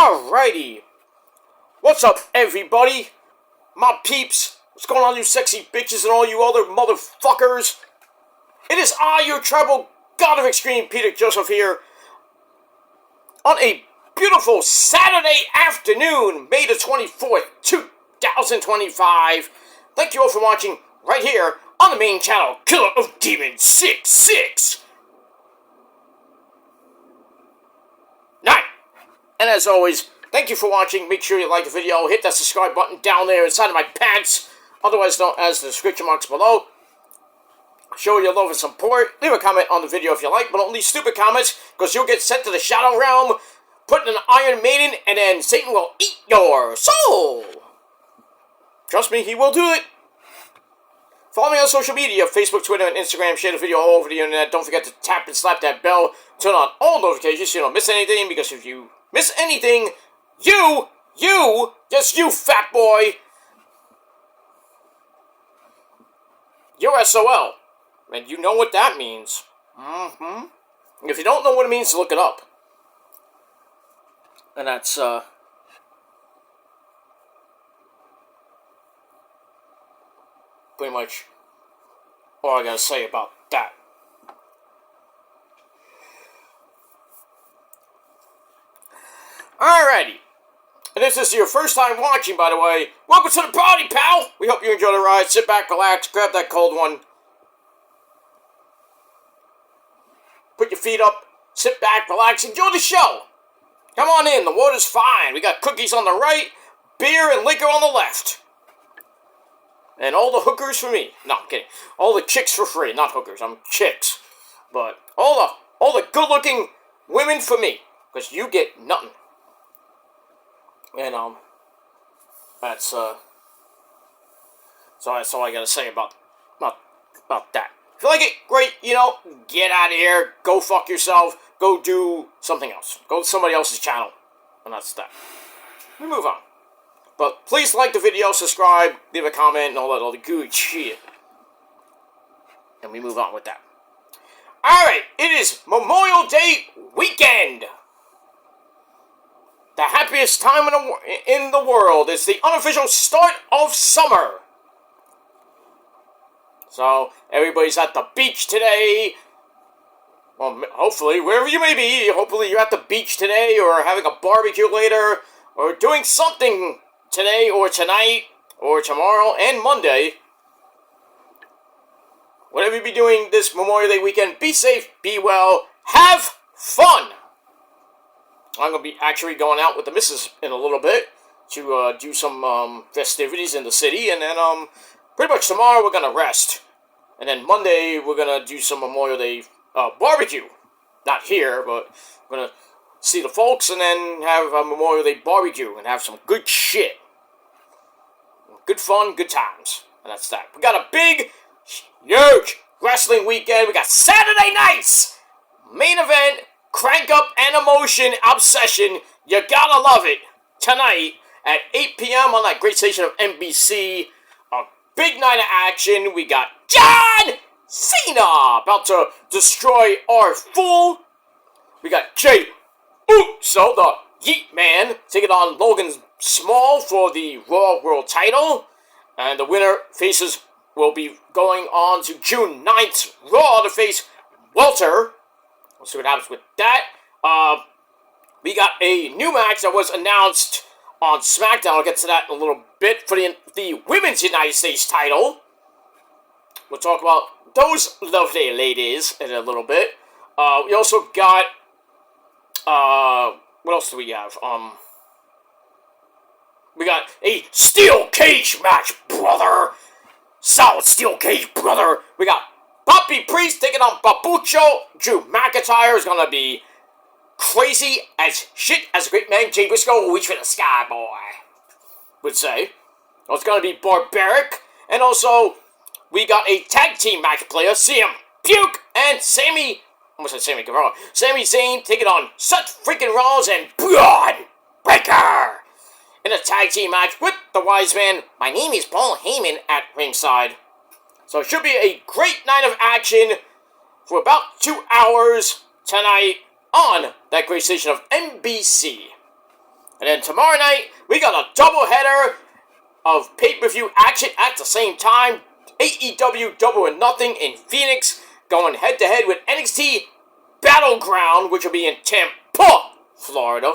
Alrighty. What's up, everybody? My peeps. What's going on, you sexy bitches and all you other motherfuckers? It is I, your tribal god of extreme, Peter Joseph here, on a beautiful Saturday afternoon, May the 24th, 2025. Thank you all for watching right here on the main channel, Killer of Demons 66. And as always, thank you for watching. Make sure you like the video. Hit that subscribe button down there inside of my pants, otherwise known as the description marks below. Show your love and support. Leave a comment on the video if you like, but don't leave stupid comments, because you'll get sent to the Shadow Realm, put in an Iron Maiden, and then Satan will eat your soul. Trust me, he will do it. Follow me on social media, Facebook, Twitter, and Instagram. Share the video all over the internet. Don't forget to tap and slap that bell. Turn on all notifications so you don't miss anything, because if you miss anything, just you, fat boy, you're SOL. And you know what that means. If you don't know what it means, look it up. And that's, pretty much all I gotta say about that. Alrighty. And if this is your first time watching, by the way, welcome to the party, pal! We hope you enjoy the ride. Sit back, relax, grab that cold one. Put your feet up, sit back, relax, enjoy the show. Come on in, the water's fine. We got cookies on the right, beer and liquor on the left. And all the hookers for me. No, I'm kidding. All the chicks for free. Not hookers, I'm chicks. But all the good-looking women for me. Because you get nothing. And, that's all I gotta say about that. If you like it, great, get out of here, go fuck yourself, go do something else. Go to somebody else's channel. And that's that. We move on. But please like the video, subscribe, leave a comment, and all the good shit. And we move on with that. Alright, it is Memorial Day weekend. The happiest time in the world. It's the unofficial start of summer. So, everybody's at the beach today. Well, hopefully, wherever you may be, hopefully you're at the beach today, or having a barbecue later, or doing something today, or tonight, or tomorrow, and Monday. Whatever you be doing this Memorial Day weekend, be safe, be well, have fun! I'm going to be actually going out with the missus in a little bit to do some festivities in the city, and then pretty much tomorrow we're going to rest. And then Monday we're going to do some Memorial Day barbecue. Not here, but we're going to see the folks and then have a Memorial Day barbecue and have some good shit. Good fun, good times. And that's that. We got a big, huge wrestling weekend. We got Saturday nights! Main event. Crank up an emotion obsession. You gotta love it. Tonight at 8 p.m. on that great station of NBC. A big night of action. We got John Cena about to destroy our fool. We got Jay Uso, the Yeet Man, taking on Logan Small for the Raw World title. And the winner will be going on to June 9th Raw to face Walter. We'll see what happens with that. We got a new match that was announced on Smackdown. I'll get to that in a little bit for the Women's United States title. We'll talk about those lovely ladies in a little bit. We also got, what else do we have? We got a steel cage match, brother. Solid steel cage, brother. We got Poppy Priest taking on Babucho. Drew McIntyre is going to be crazy as shit, as a great man Jay Briscoe, reach for the sky, boy, would say. It's going to be barbaric. And also, we got a tag team match player, CM Puke and Sammy Guevara. Sami Zayn taking on Seth freaking Rollins and Braun Breaker in a tag team match with the Wise Man. My name is Paul Heyman at ringside. So it should be a great night of action for about 2 hours tonight on that great station of NBC. And then tomorrow night, we got a doubleheader of pay-per-view action at the same time. AEW Double or Nothing in Phoenix, going head-to-head with NXT Battleground, which will be in Tampa, Florida.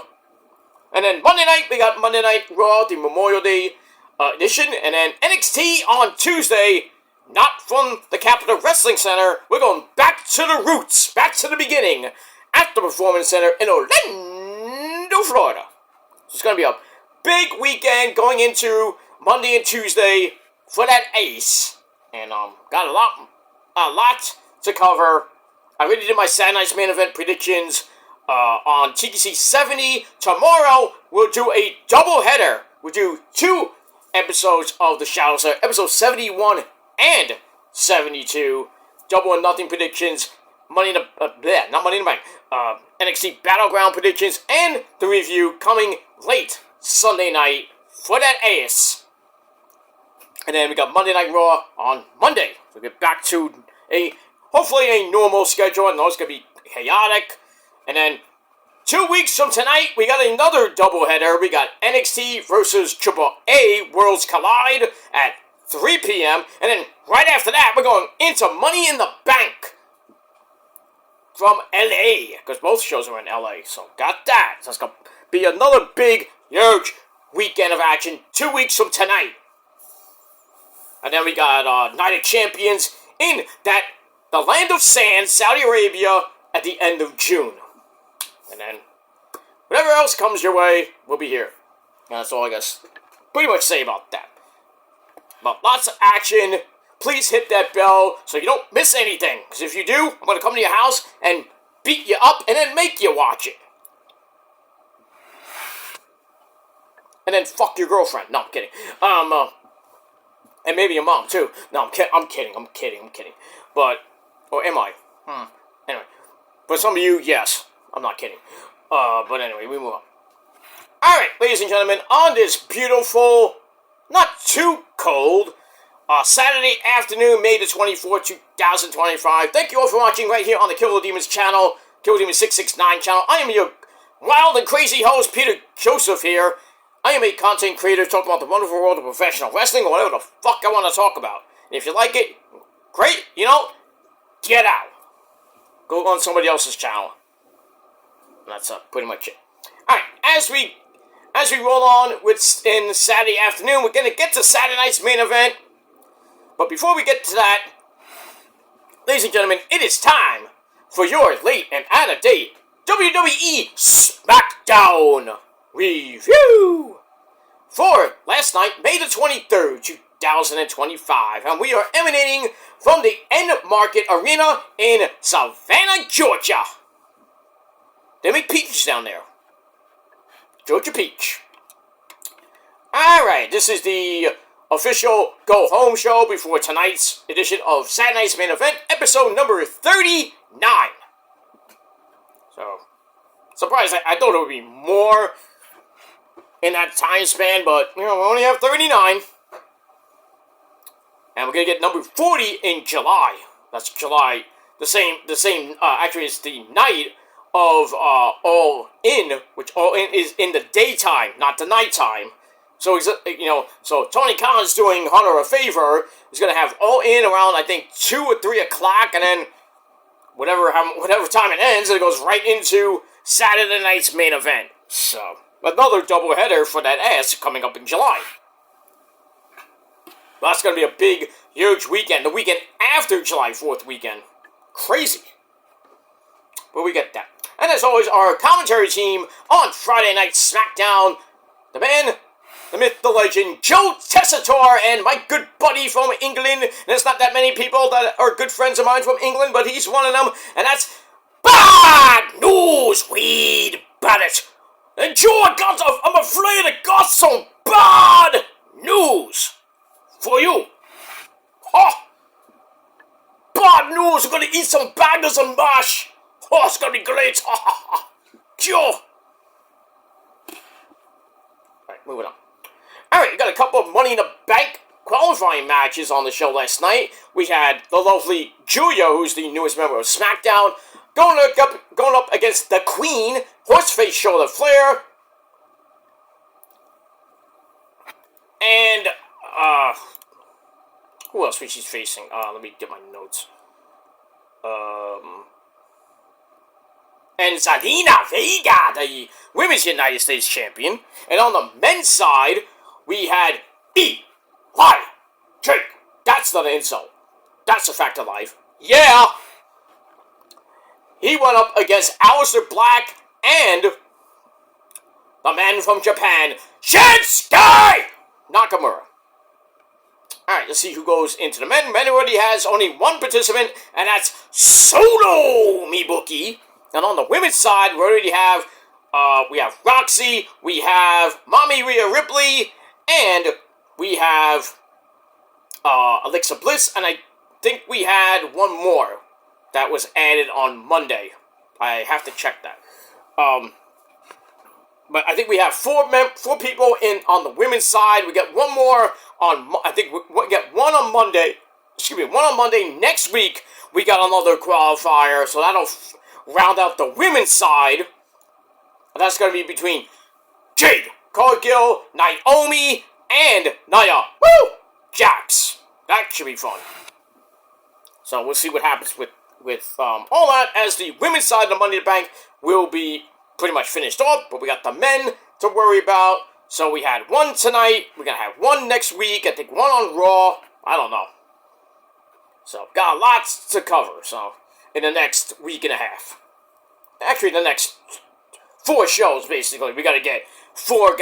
And then Monday night, we got Monday Night Raw, the Memorial Day edition. And then NXT on Tuesday, not from the Capitol Wrestling Center. We're going back to the roots, back to the beginning, at the Performance Center in Orlando, Florida. So it's going to be a big weekend going into Monday and Tuesday for that ace. And got a lot to cover. I already did my Saturday night's main event predictions on TTC 70. Tomorrow, we'll do a doubleheader. We'll do 2 episodes of the Shadow Set, episode 71 and 72. Double or Nothing predictions, not Money in the Bank, NXT Battleground predictions, and the review coming late Sunday night for that ace. And then we got Monday Night Raw on Monday. We'll get back to hopefully a normal schedule. I know it's going to be chaotic. And then 2 weeks from tonight, we got another doubleheader. We got NXT versus Triple A Worlds Collide at 3 p.m. And then right after that, we're going into Money in the Bank from LA. Because both shows are in LA. So got that. So it's going to be another big, huge weekend of action 2 weeks from tonight. And then we got Night of Champions in the Land of Sand, Saudi Arabia, at the end of June. And then whatever else comes your way, we'll be here. And that's all I guess pretty much say about that. But lots of action. Please hit that bell so you don't miss anything. Because if you do, I'm going to come to your house and beat you up and then make you watch it. And then fuck your girlfriend. No, I'm kidding. And maybe your mom, too. No, I'm kidding. But, or am I? Anyway. For some of you, yes. I'm not kidding. But anyway, we move on. Alright, ladies and gentlemen, on this beautiful, not too cold, Saturday afternoon, May the 24th, 2025. Thank you all for watching right here on the Killer Demons channel, Killer Demons 669 channel. I am your wild and crazy host, Peter Joseph here. I am a content creator talking about the wonderful world of professional wrestling or whatever the fuck I want to talk about. And if you like it, great, get out. Go on somebody else's channel. And that's pretty much it. Alright, as we roll on in Saturday afternoon, we're going to get to Saturday night's main event. But before we get to that, ladies and gentlemen, it is time for your late and out-of-date WWE Smackdown review for last night, May the 23rd, 2025. And we are emanating from the End Market Arena in Savannah, Georgia. They make peaches down there. Georgia Peach. Alright, this is the official go-home show before tonight's edition of Saturday Night's Main Event, episode number 39. So, surprised. I thought it would be more in that time span, but, we only have 39. And we're going to get number 40 in July. That's July. Actually, it's the night of All In, which All In is in the daytime, not the nighttime. So, so Tony Khan is doing Hunter a favor. He's going to have All In around, I think, 2 or 3 o'clock, and then whatever time it ends, it goes right into Saturday night's main event. So, another doubleheader for that ass coming up in July. That's going to be a big, huge weekend. The weekend after July 4th weekend. Crazy. But we get that. And as always, our commentary team on Friday Night Smackdown. The man, the myth, the legend, Joe Tessitore, and my good buddy from England. And there's not that many people that are good friends of mine from England, but he's one of them. And that's Bad News Weed Barrett. And Joe, I'm afraid I got some bad news for you. Oh, bad news. We're going to eat some bangers and mash. Oh, it's going to be great. Joe. Alright, moving on. Alright, we got a couple of Money in the Bank qualifying matches on the show last night. We had the lovely Julia, who's the newest member of SmackDown, going up against the Queen, Horseface Charlotte Flair, And, who else was she facing? Let me get my notes. And Zelina Vega, the Women's United States Champion. And on the men's side, we had Eli Drake. That's not an insult. That's a fact of life. Yeah! He went up against Aleister Black and the man from Japan, Shinsuke Nakamura. Alright, let's see who goes into the men. Men already has only one participant, and that's Solo Mibuki. And on the women's side, we already have, Roxy, we have Mommy Rhea Ripley, and we have, Alexa Bliss, and I think we had one more that was added on Monday. I have to check that. But I think we have four people in on the women's side. We get one more on, I think we get one on Monday. Excuse me, one on Monday. Next week, we got another qualifier, so that'll round out the women's side. And that's going to be between Jade Cargill, Naomi, and Nia Jax. That should be fun. So we'll see what happens with all that, as the women's side of the Money in the Bank will be pretty much finished off, but we got the men to worry about. So we had one tonight, we're going to have one next week, I think one on Raw, I don't know. So, got lots to cover, so, in the next week and a half. Actually, the next 4 shows, basically, we got to get 4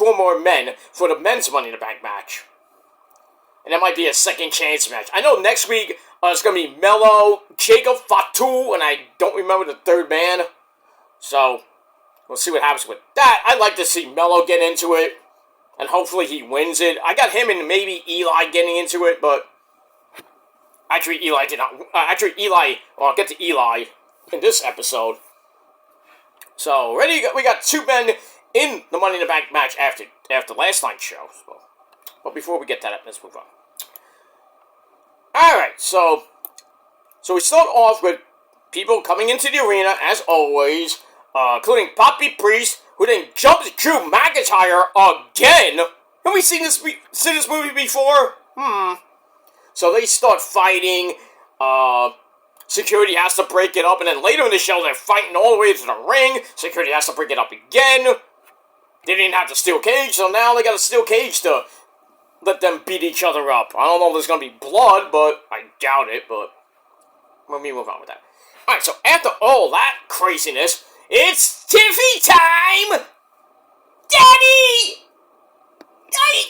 more men for the men's Money in the Bank match. And that might be a second chance match. I know next week, it's going to be Mello, Jacob Fatu, and I don't remember the third man. So, we'll see what happens with that. I'd like to see Mello get into it, and hopefully he wins it. I got him and maybe Eli getting into it, but actually Eli did not. I'll get to Eli in this episode. So, we got 2 men in the Money in the Bank match after last night's show. So, but before we get that up, let's move on. Alright, so we start off with people coming into the arena, as always, including Poppy Priest, who then jumps Drew McIntyre again. Have we seen this movie before? So they start fighting, security has to break it up, and then later in the show, they're fighting all the way to the ring, security has to break it up again. They didn't have the steel cage, so now they got a steel cage to let them beat each other up. I don't know if there's going to be blood, but I doubt it, but let me move on with that. Alright, so after all that craziness, it's Tiffy time! Daddy!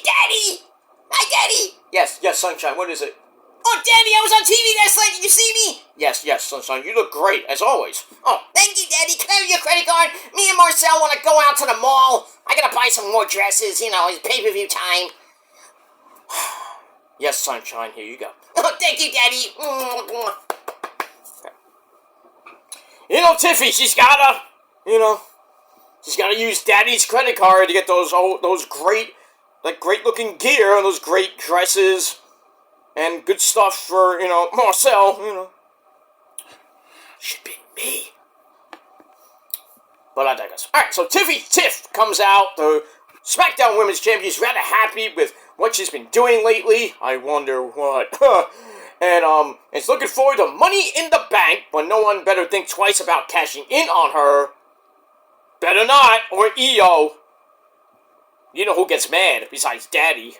Daddy! Hi, Daddy! Yes, Sunshine, what is it? Oh, Daddy, I was on TV last night, did you see me? Yes, Sunshine, you look great, as always. Oh, thank you, Daddy. Can I have your credit card? Me and Marcel want to go out to the mall. I gotta buy some more dresses, it's pay-per-view time. Yes, Sunshine, here you go. Oh, thank you, Daddy. Tiffy, she's gotta use Daddy's credit card to get those great looking gear and those great dresses and good stuff for, Marcel, Should be me. But I digress. Alright, so Tiff comes out, the Smackdown Women's Champion. She's rather happy with what she's been doing lately. I wonder what. And, it's looking forward to Money in the Bank, but no one better think twice about cashing in on her. Better not, or EO. You know who gets mad, besides Daddy.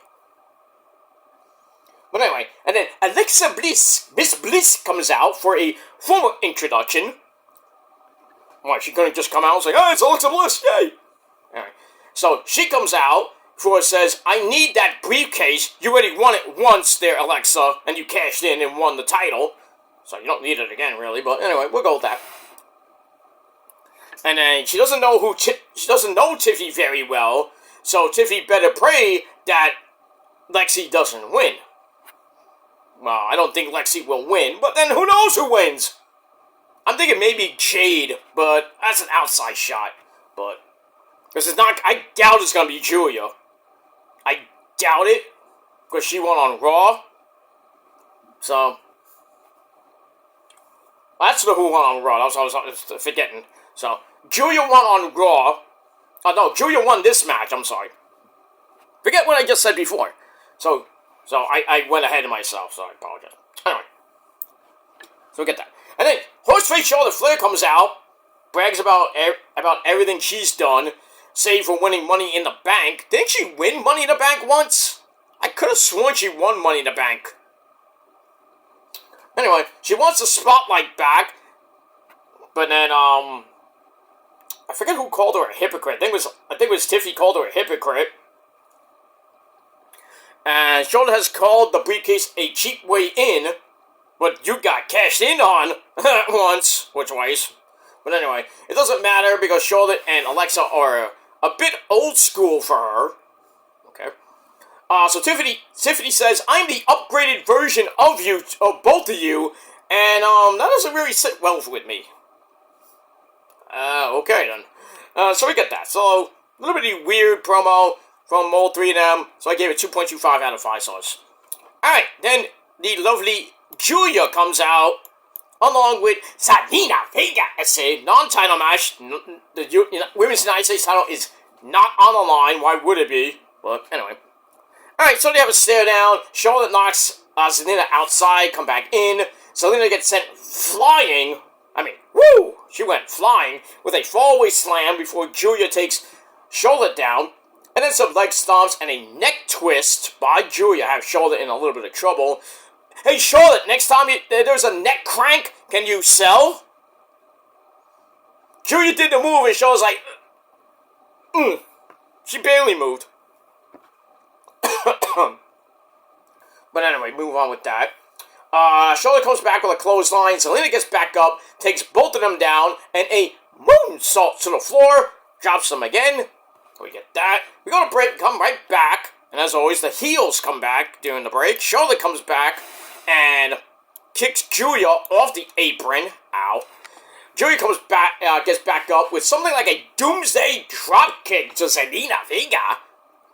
But anyway, and then Alexa Bliss, Miss Bliss, comes out for a formal introduction. Why, she couldn't just come out and say, "Oh, it's Alexa Bliss, yay!" Alright, so she comes out, says, "I need that briefcase. You already won it once there, Alexa, and you cashed in and won the title. So you don't need it again, really, but anyway, we'll go with that." And then she doesn't know Tiffy very well, so Tiffy better pray that Lexi doesn't win. Well, I don't think Lexi will win, but then who knows who wins? I'm thinking maybe Jade, but that's an outside shot. But I doubt it's gonna be Julia. I doubt it, because she won on Raw. So, that's who won on Raw. That's what I was forgetting. So, Julia won on Raw. Oh, no, Julia won this match, I'm sorry. Forget what I just said before. So I went ahead of myself, so I apologize. Anyway. So get that. And then Horseface Charlotte Flair comes out, brags about everything she's done, save for winning Money in the Bank. Didn't she win Money in the Bank once? I could have sworn she won Money in the Bank. Anyway, she wants the spotlight back, but then I forget who called her a hypocrite. I think it was Tiffy called her a hypocrite. And Charlotte has called the briefcase a cheap way in, but you got cashed in on once or twice. But anyway, it doesn't matter because Charlotte and Alexa are a bit old school for her. Okay. So Tiffany says, I'm the upgraded version of you, of both of you, and that doesn't really sit well with me. Okay then. So we get that. So, a little bit weird promo from all three of them, so I gave it 2.25 out of 5 stars. Alright, then the lovely Julia comes out, along with Zelina Vega. It's a non-title match. The Women's United States title is not on the line. Why would it be? But anyway. Alright, so they have a stare down. Charlotte knocks Zelina outside, come back in. Zelina gets sent flying. I mean, woo! She went flying with a fallaway slam before Julia takes Charlotte down. And then some leg stomps and a neck twist by Julia have Charlotte in a little bit of trouble. Hey, Charlotte, next time there's a neck crank, can you sell? Julia did the move and Charlotte's like, She barely moved. But anyway, move on with that. Charlotte comes back with a clothesline. Zelina gets back up, takes both of them down, and a moonsault to the floor. Drops them again. We get that. We go to break, come right back. And as always, the heels come back during the break. Charlotte comes back and kicks Julia off the apron. Ow. Julia comes back, gets back up with something like a doomsday dropkick to Zelina Vega.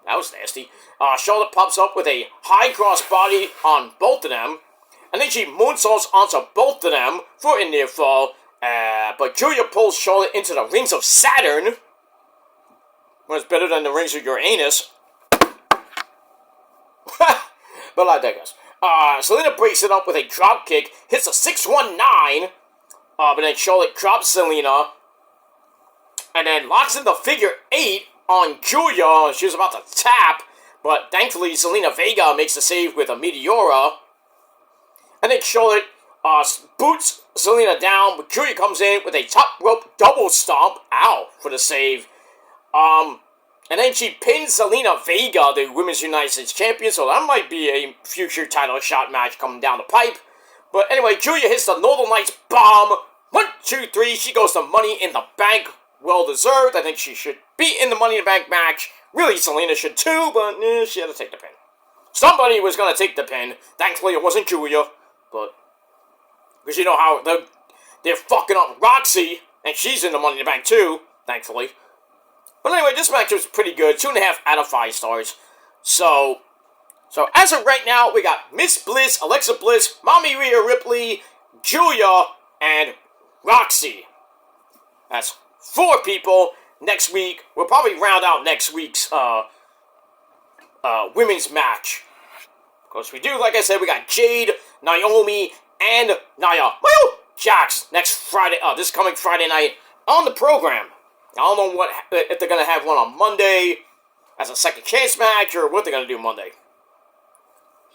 That was nasty. Charlotte pops up with a high cross body on both of them. And then she moonsaults onto both of them for a near fall. But Julia pulls Charlotte into the rings of Saturn. Well, it's better than the rings of Uranus. But I digress. Zelina breaks it up with a drop kick, hits a 619. But then Charlotte drops Zelina. And then locks in the figure 8 on Julia. She was about to tap. But thankfully, Zelina Vega makes the save with a Meteora. And then Charlotte boots Zelina down. But Julia comes in with a top rope double stomp. Ow, for the save. And then she pins Zelina Vega, the Women's United States Champion, so that might be a future title shot match coming down the pipe. But anyway, Julia hits the Northern Lights bomb. 1, 2, 3, she goes to Money in the Bank. Well deserved. I think she should be in the Money in the Bank match. Really, Zelina should too, but she had to take the pin. Somebody was going to take the pin. Thankfully, it wasn't Julia, but because you know how they're fucking up Roxy, and she's in the Money in the Bank too, thankfully. But anyway, this match was pretty good. 2.5 out of 5 stars. So as of right now, we got Miss Bliss, Alexa Bliss, Mommy Rhea Ripley, Julia, and Roxy. That's 4 people. Next week, we'll probably round out next week's women's match. Of course, we do, like I said, we got Jade, Naomi, and Nia Jax next Friday, this coming Friday night on the program. I don't know if they're going to have one on Monday as a second chance match or what they're going to do Monday.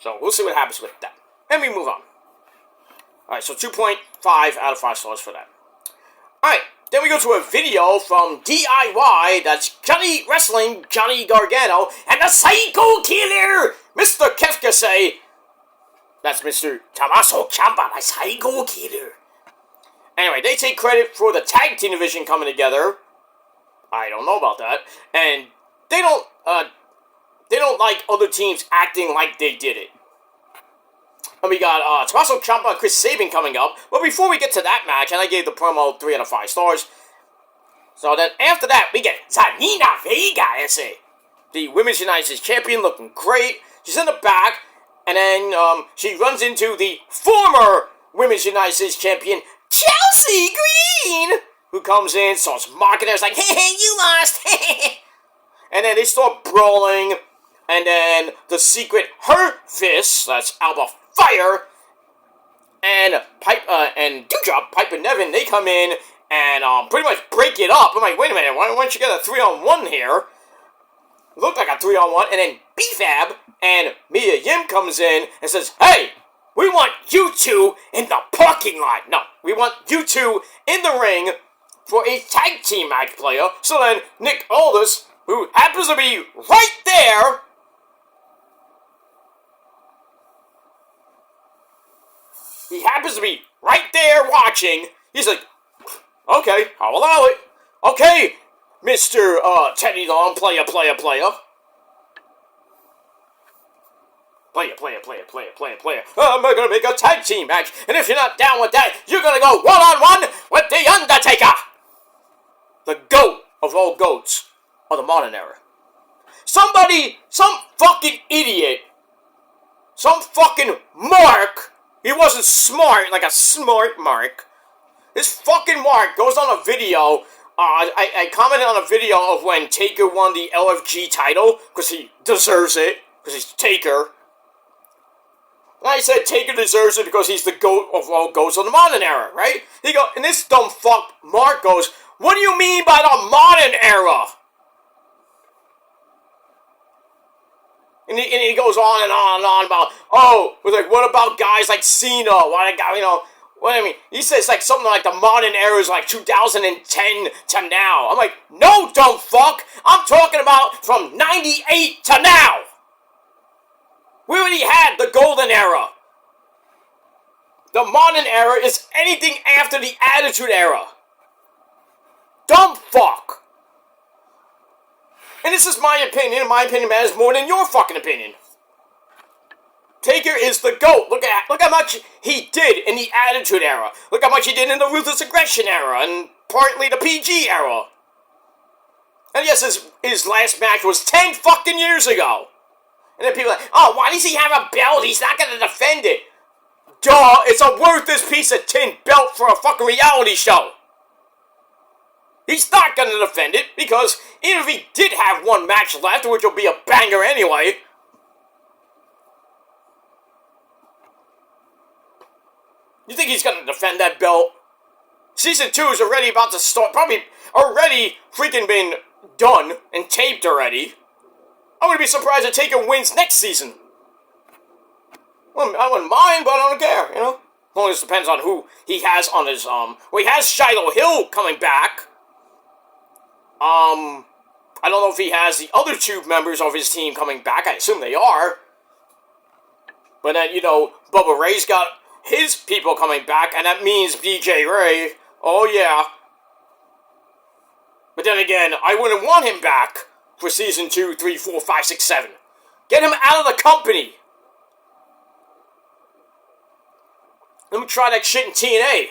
So we'll see what happens with that. And we move on. Alright, so 2.5 out of 5 stars for that. Alright, then we go to a video from DIY. That's Johnny Wrestling, Johnny Gargano, and the Psycho Killer, Mr. Kefkase. That's Mr. Tommaso Ciampa, the Psycho Killer. Anyway, they take credit for the tag team division coming together. I don't know about that. And they don't like other teams acting like they did it. And we got Tommaso Ciampa and Chris Sabin coming up. But before we get to that match, and I gave the promo 3 out of 5 stars. So then after that, we get Zelina Vega, the Women's United States Champion, looking great. She's in the back. And then she runs into the former Women's United States Champion, Chelsea Green, who comes in, starts mocking her. It's like, hey, you lost. And then they start brawling. and then the secret Her Fist, that's Alba Fire, and Dewdrop, Pipe and Nevin, they come in and pretty much break it up. I'm like, wait a minute, why don't you get a 3-on-1 here? It looked like a 3-on-1, and then B-Fab and Mia Yim comes in and says, hey, we want you two in the parking lot. No, we want you two in the ring for a tag team match, player. So then Nick Aldis, who happens to be right there, watching. He's like, okay, I'll allow it. Okay, Mr. Teddy Long, player. Player. I'm gonna make a tag team match, and if you're not down with that, you're gonna go one-on-one with The Undertaker! The GOAT of all goats of the modern era. Some fucking idiot, some fucking mark, he wasn't smart, like a smart mark. This fucking mark goes on a video. I commented on a video of when Taker won the LFG title, because he deserves it, because he's Taker. And I said Taker deserves it because he's the GOAT of all goats of the modern era, right? And this dumb fuck Mark goes, what do you mean by the modern era? And he goes on and on and on about, what about guys like Cena? What I mean, he says like something like the modern era is like 2010 to now. I'm like, no, dumb fuck. I'm talking about from 98 to now. We already had the golden era. The modern era is anything after the Attitude Era. Dumb fuck. And this is my opinion, and my opinion matters more than your fucking opinion. Taker is the GOAT. Look how much he did in the Attitude Era. Look how much he did in the Ruthless Aggression Era, and partly the PG Era. And yes, his last match was 10 fucking years ago. And then people are like, oh, why does he have a belt? He's not going to defend it. Duh, it's a worthless piece of tin belt for a fucking reality show. He's not going to defend it, because even if he did have one match left, which will be a banger anyway, you think he's going to defend that belt? Season 2 is already about to start, probably already freaking been done and taped already. I'm going to be surprised if Taker wins next season. Well, I wouldn't mind, but I don't care, you know? As long as it depends on who he has on his, he has Shiloh Hill coming back. I don't know if he has the other two members of his team coming back. I assume they are. But then, Bubba Ray's got his people coming back, and that means BJ Ray. Oh, yeah. But then again, I wouldn't want him back for season 2, 3, 4, 5, 6, 7. Get him out of the company. Let me try that shit in TNA.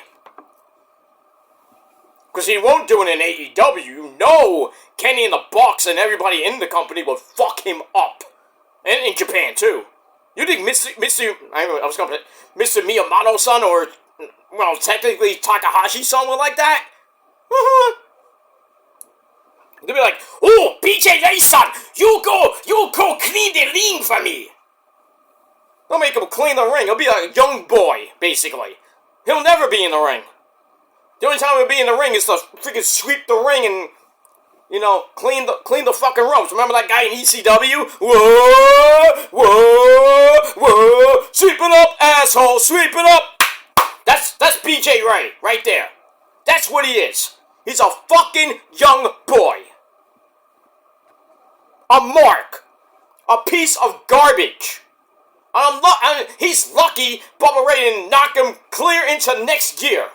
Because he won't do it in AEW. You know Kenny in the Bucks and everybody in the company will fuck him up. And in Japan, too. You think Mr. Miyamoto-san or, well, technically Takahashi-san would like that? They'll be like, oh, BJ Ray-san, you go clean the ring for me. They'll make him clean the ring. He'll be like a young boy, basically. He'll never be in the ring. The only time he'll be in the ring is to freaking sweep the ring and, clean the fucking ropes. Remember that guy in ECW? Whoa, sweep it up, asshole, sweep it up. That's BJ Ray, right there. That's what he is. He's a fucking young boy. A mark. A piece of garbage. He's lucky Bubba Ray didn't knock him clear into next year.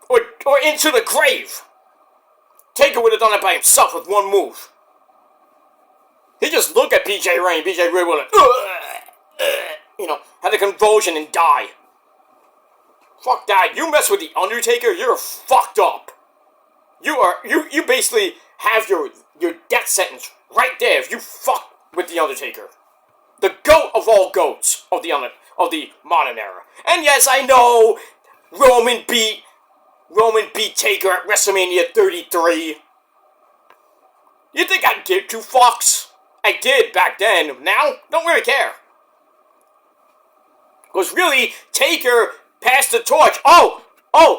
Or into the grave. Taker would have done it by himself with one move. He just looked at BJ Ray and BJ Ray would have, had a convulsion and die. Fuck that. You mess with The Undertaker, you're fucked up. You basically have your death sentence right there if you fuck with The Undertaker. The GOAT of all goats of the modern era. And yes, I know Roman beat Taker at WrestleMania 33. You think I'd give two fucks? I did back then. Now, don't really care. Because really, Taker passed the torch. Oh,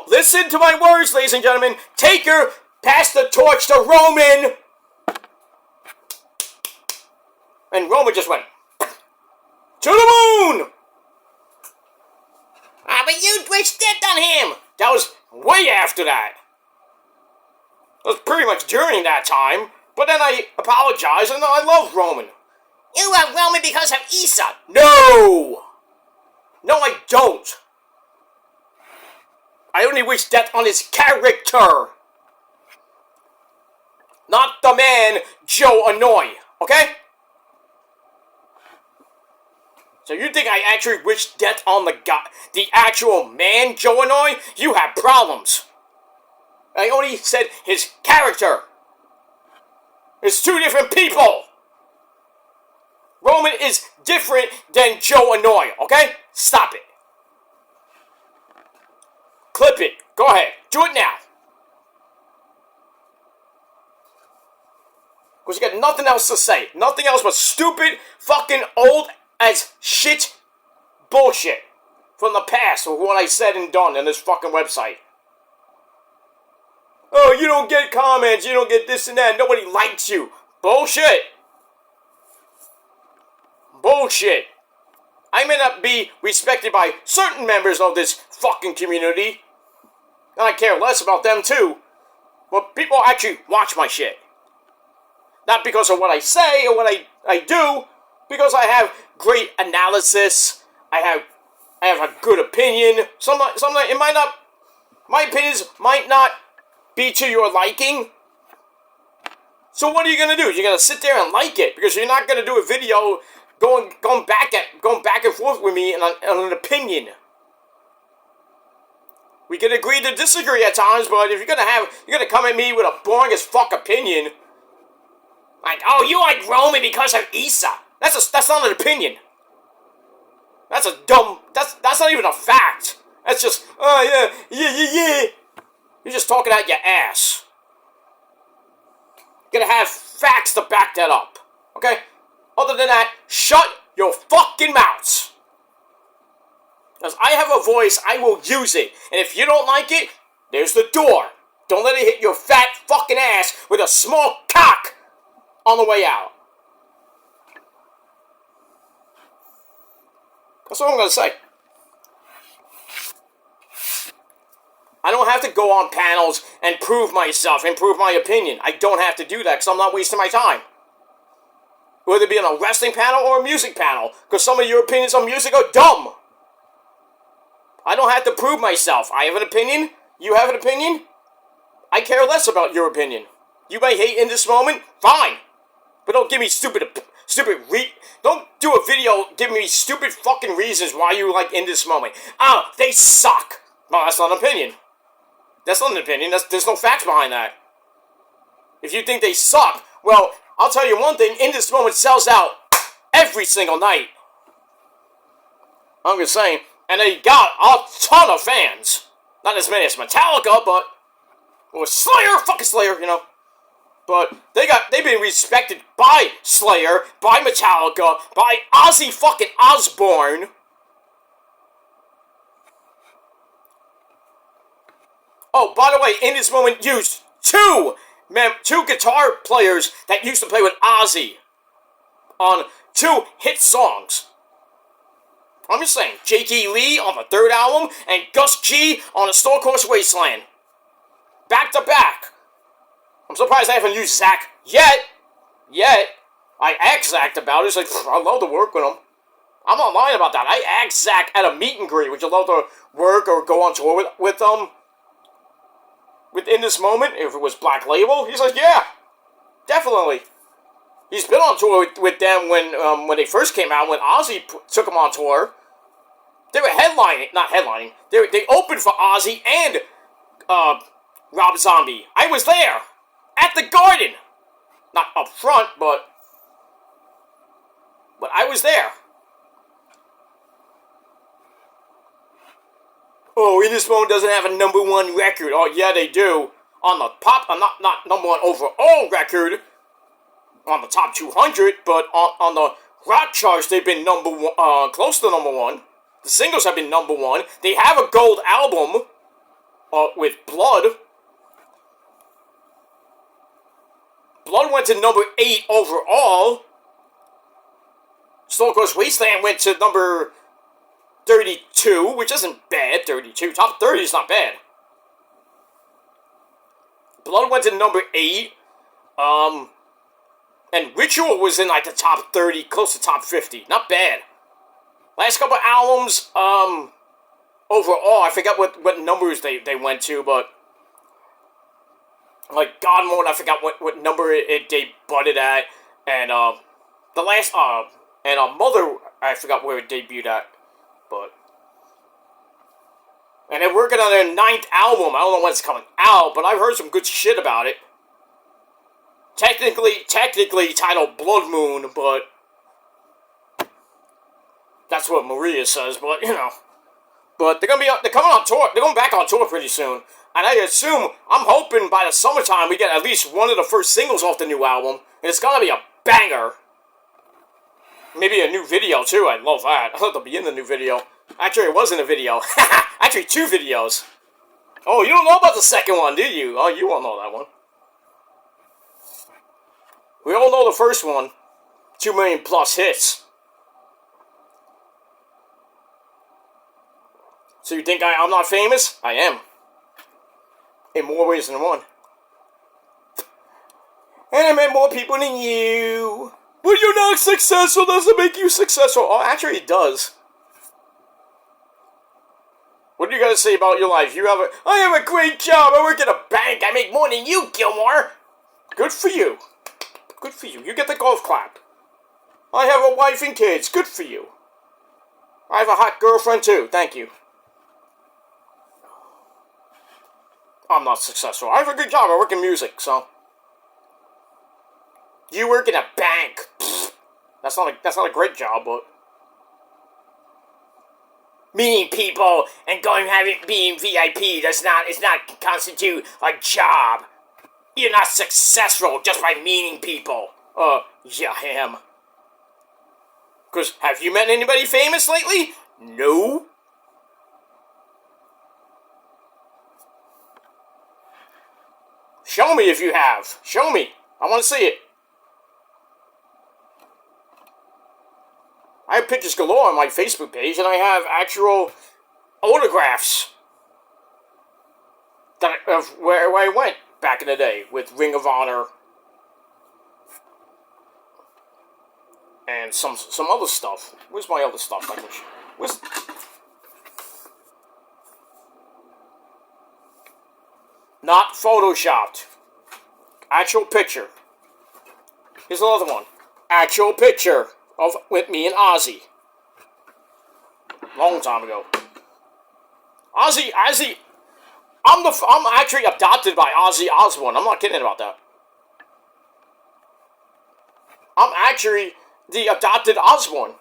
listen to my words, ladies and gentlemen. Taker passed the torch to Roman. And Roman just went to the moon. But you wished death on him. That was way after that. It was pretty much during that time. But then I apologized, and I love Roman. You love Roman because of Issa. No, I don't. I only wish death on his character. Not the man, Joe Anoa'i. Okay? So you think I actually wish death on the actual man, Joe Anoa'i? You have problems. I only said his character. It's two different people. Roman is different than Joe Anoa'i, okay? Stop it. Clip it. Go ahead. Do it now. Because you got nothing else to say. Nothing else but stupid, fucking old as shit bullshit from the past of what I said and done in this fucking website. Oh, you don't get comments, you don't get this and that, nobody likes you. Bullshit. Bullshit. I may not be respected by certain members of this fucking community, and I care less about them too, but people actually watch my shit. Not because of what I say or what I do, because I have great analysis, I have a good opinion. Sometimes it might not, my opinions might not be to your liking. So what are you gonna do? You're gonna sit there and like it because you're not gonna do a video going back and forth with me on an opinion. We can agree to disagree at times, but if you're gonna come at me with a boring as fuck opinion, like, oh, you like Roman because of Issa. That's not an opinion. That's not even a fact. That's just, oh yeah. You're just talking out your ass. You're gonna have facts to back that up. Okay? Other than that, shut your fucking mouths. Because I have a voice, I will use it. And if you don't like it, there's the door. Don't let it hit your fat fucking ass with a small cock on the way out. That's what I'm going to say. I don't have to go on panels and prove myself and prove my opinion. I don't have to do that because I'm not wasting my time. Whether it be on a wrestling panel or a music panel. Because some of your opinions on music are dumb. I don't have to prove myself. I have an opinion. You have an opinion. I care less about your opinion. You may hate in this moment. Fine. But don't give me don't do a video giving me stupid fucking reasons why you like in this moment. Oh, they suck. No, that's not an opinion. That's not an opinion. There's no facts behind that. If you think they suck, well, I'll tell you one thing. In This Moment sells out every single night. I'm just saying. And they got a ton of fans. Not as many as Metallica, but... Or Slayer, fucking Slayer, you know. But they've been respected by Slayer, by Metallica, by Ozzy fucking Osbourne. Oh, by the way, In This Moment used two guitar players that used to play with Ozzy on 2 hit songs. I'm just saying, J.K. Lee on the 3rd album and Gus G on the Stone Course Wasteland. Back to back. I'm surprised I haven't used Zach yet. I asked Zach about it. He's like, I'd love to work with him. I'm not lying about that. I asked Zach at a meet and greet, would you love to work or go on tour with In This Moment, if it was Black Label? He's like, yeah, definitely. He's been on tour with them when they first came out, when Ozzy took them on tour. They were not headlining. They opened for Ozzy and Rob Zombie. I was there at the Garden, not up front, but I was there. Oh, In This Moment doesn't have a #1 record. Oh, yeah, they do. On the pop, not #1 overall record. on the top 200, but on the rock charts, they've been number one, close to number one. The singles have been number one. They have a gold album with Blood. Blood went to number 8 overall. Stone Cold Wasteland went to number 32, which isn't bad. 32, top 30 is not bad. Blood went to number 8. And Ritual was in like the top 30, close to top 50. Not bad. Last couple albums, overall, I forgot what numbers they went to, but like God Mode, I forgot what number it debuted at, and the last and Mother, I forgot where it debuted at, but and they're working on their 9th album. I don't know when it's coming out, but I've heard some good shit about it. Technically titled Blood Moon, but that's what Maria says. But you know, but they're coming on tour. They're going back on tour pretty soon, and I assume I'm hoping by the summertime we get at least one of the first singles off the new album, and it's gonna be a banger. Maybe a new video too. I'd love that. I thought they'll be in the new video. Actually, it wasn't a video. Actually, 2 videos. Oh, you don't know about the second one, do you? Oh, you won't know that one. We all know the first one. 2 million plus hits. So you think I'm not famous? I am. In more ways than one. And I met more people than you. But you're not successful doesn't make you successful. Oh, actually it does. What do you guys say about your life? I have a great job. I work at a bank. I make more than you, Gilmore. Good for you. Good for you. You get the golf clap. I have a wife and kids. Good for you. I have a hot girlfriend too. Thank you. I'm not successful. I have a good job. I work in music, so. You work in a bank. Pfft. That's not a great job, but. Meeting people and being VIP does not constitute a job. You're not successful just by meeting people. Yeah, I am. Because have you met anybody famous lately? No. Show me if you have. Show me. I want to see it. I have pictures galore on my Facebook page, and I have actual autographs of where I went back in the day with Ring of Honor and some other stuff. Where's my other stuff? Where's... Not photoshopped. Actual picture. Here's another one. Actual picture with me and Ozzy. Long time ago. Ozzy, I'm actually adopted by Ozzy Osbourne. I'm not kidding about that. I'm actually the adopted Osbourne.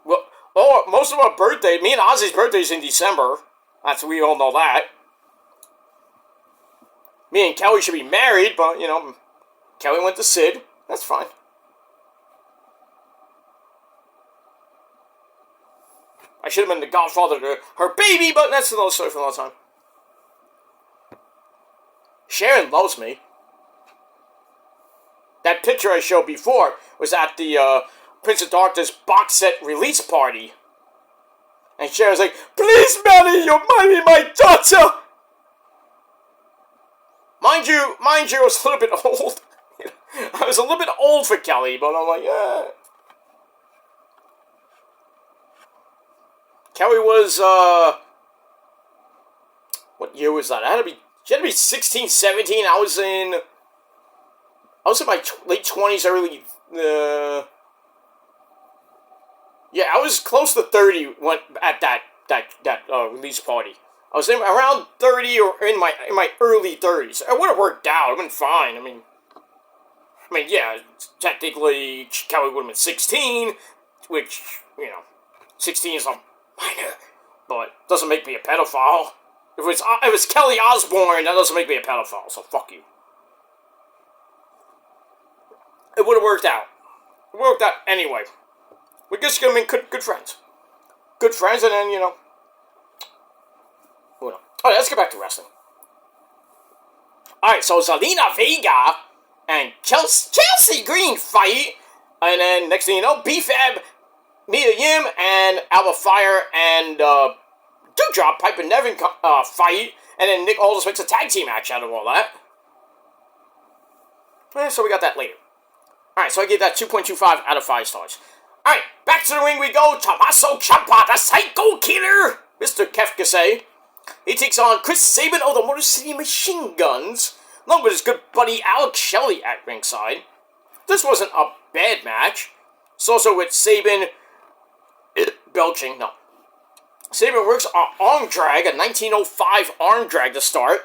Well, most of our birthday, me and Ozzy's birthday is in December. We all know that. Me and Kelly should be married, but, you know, Kelly went to Sid. That's fine. I should have been the godfather to her baby, but that's another story for another time. Sharon loves me. That picture I showed before was at the Prince of Darkness box set release party. And Sharon's like, please marry my daughter! Mind you, I was a little bit old. I was a little bit old for Kelly, but I'm like, yeah. Kelly was, what year was that? She had to be 16, 17. I was in my late 20s, early, yeah, I was close to 30 at that release party. I was around 30 or in my early 30s. It would have worked out. It would have been fine. I mean, yeah, technically, Kelly would have been 16, which, you know, 16 is a minor, but doesn't make me a pedophile. If it's Kelly Osbourne, that doesn't make me a pedophile, so fuck you. it would have worked out. It worked out anyway. We're just gonna be good friends. Good friends, and then, who knows? Alright, let's get back to wrestling. Alright, so Zelina Vega and Chelsea Green fight, and then next thing you know, B-Fab, Mia Yim, and Alba Fire, and Doudrop, Piper Niven fight, and then Nick Aldis makes a tag team match out of all that. So we got that later. Alright, so I gave that 2.25 out of 5 stars. Alright, back to the ring we go. Tommaso Ciampa, the Psycho Killer, Mr. Kefkasey. He takes on Chris Sabin of the Motor City Machine Guns, along with his good buddy Alex Shelley at ringside. This wasn't a bad match. It's also with Sabin belching. No. Sabin works an arm drag, a 1905 arm drag to start.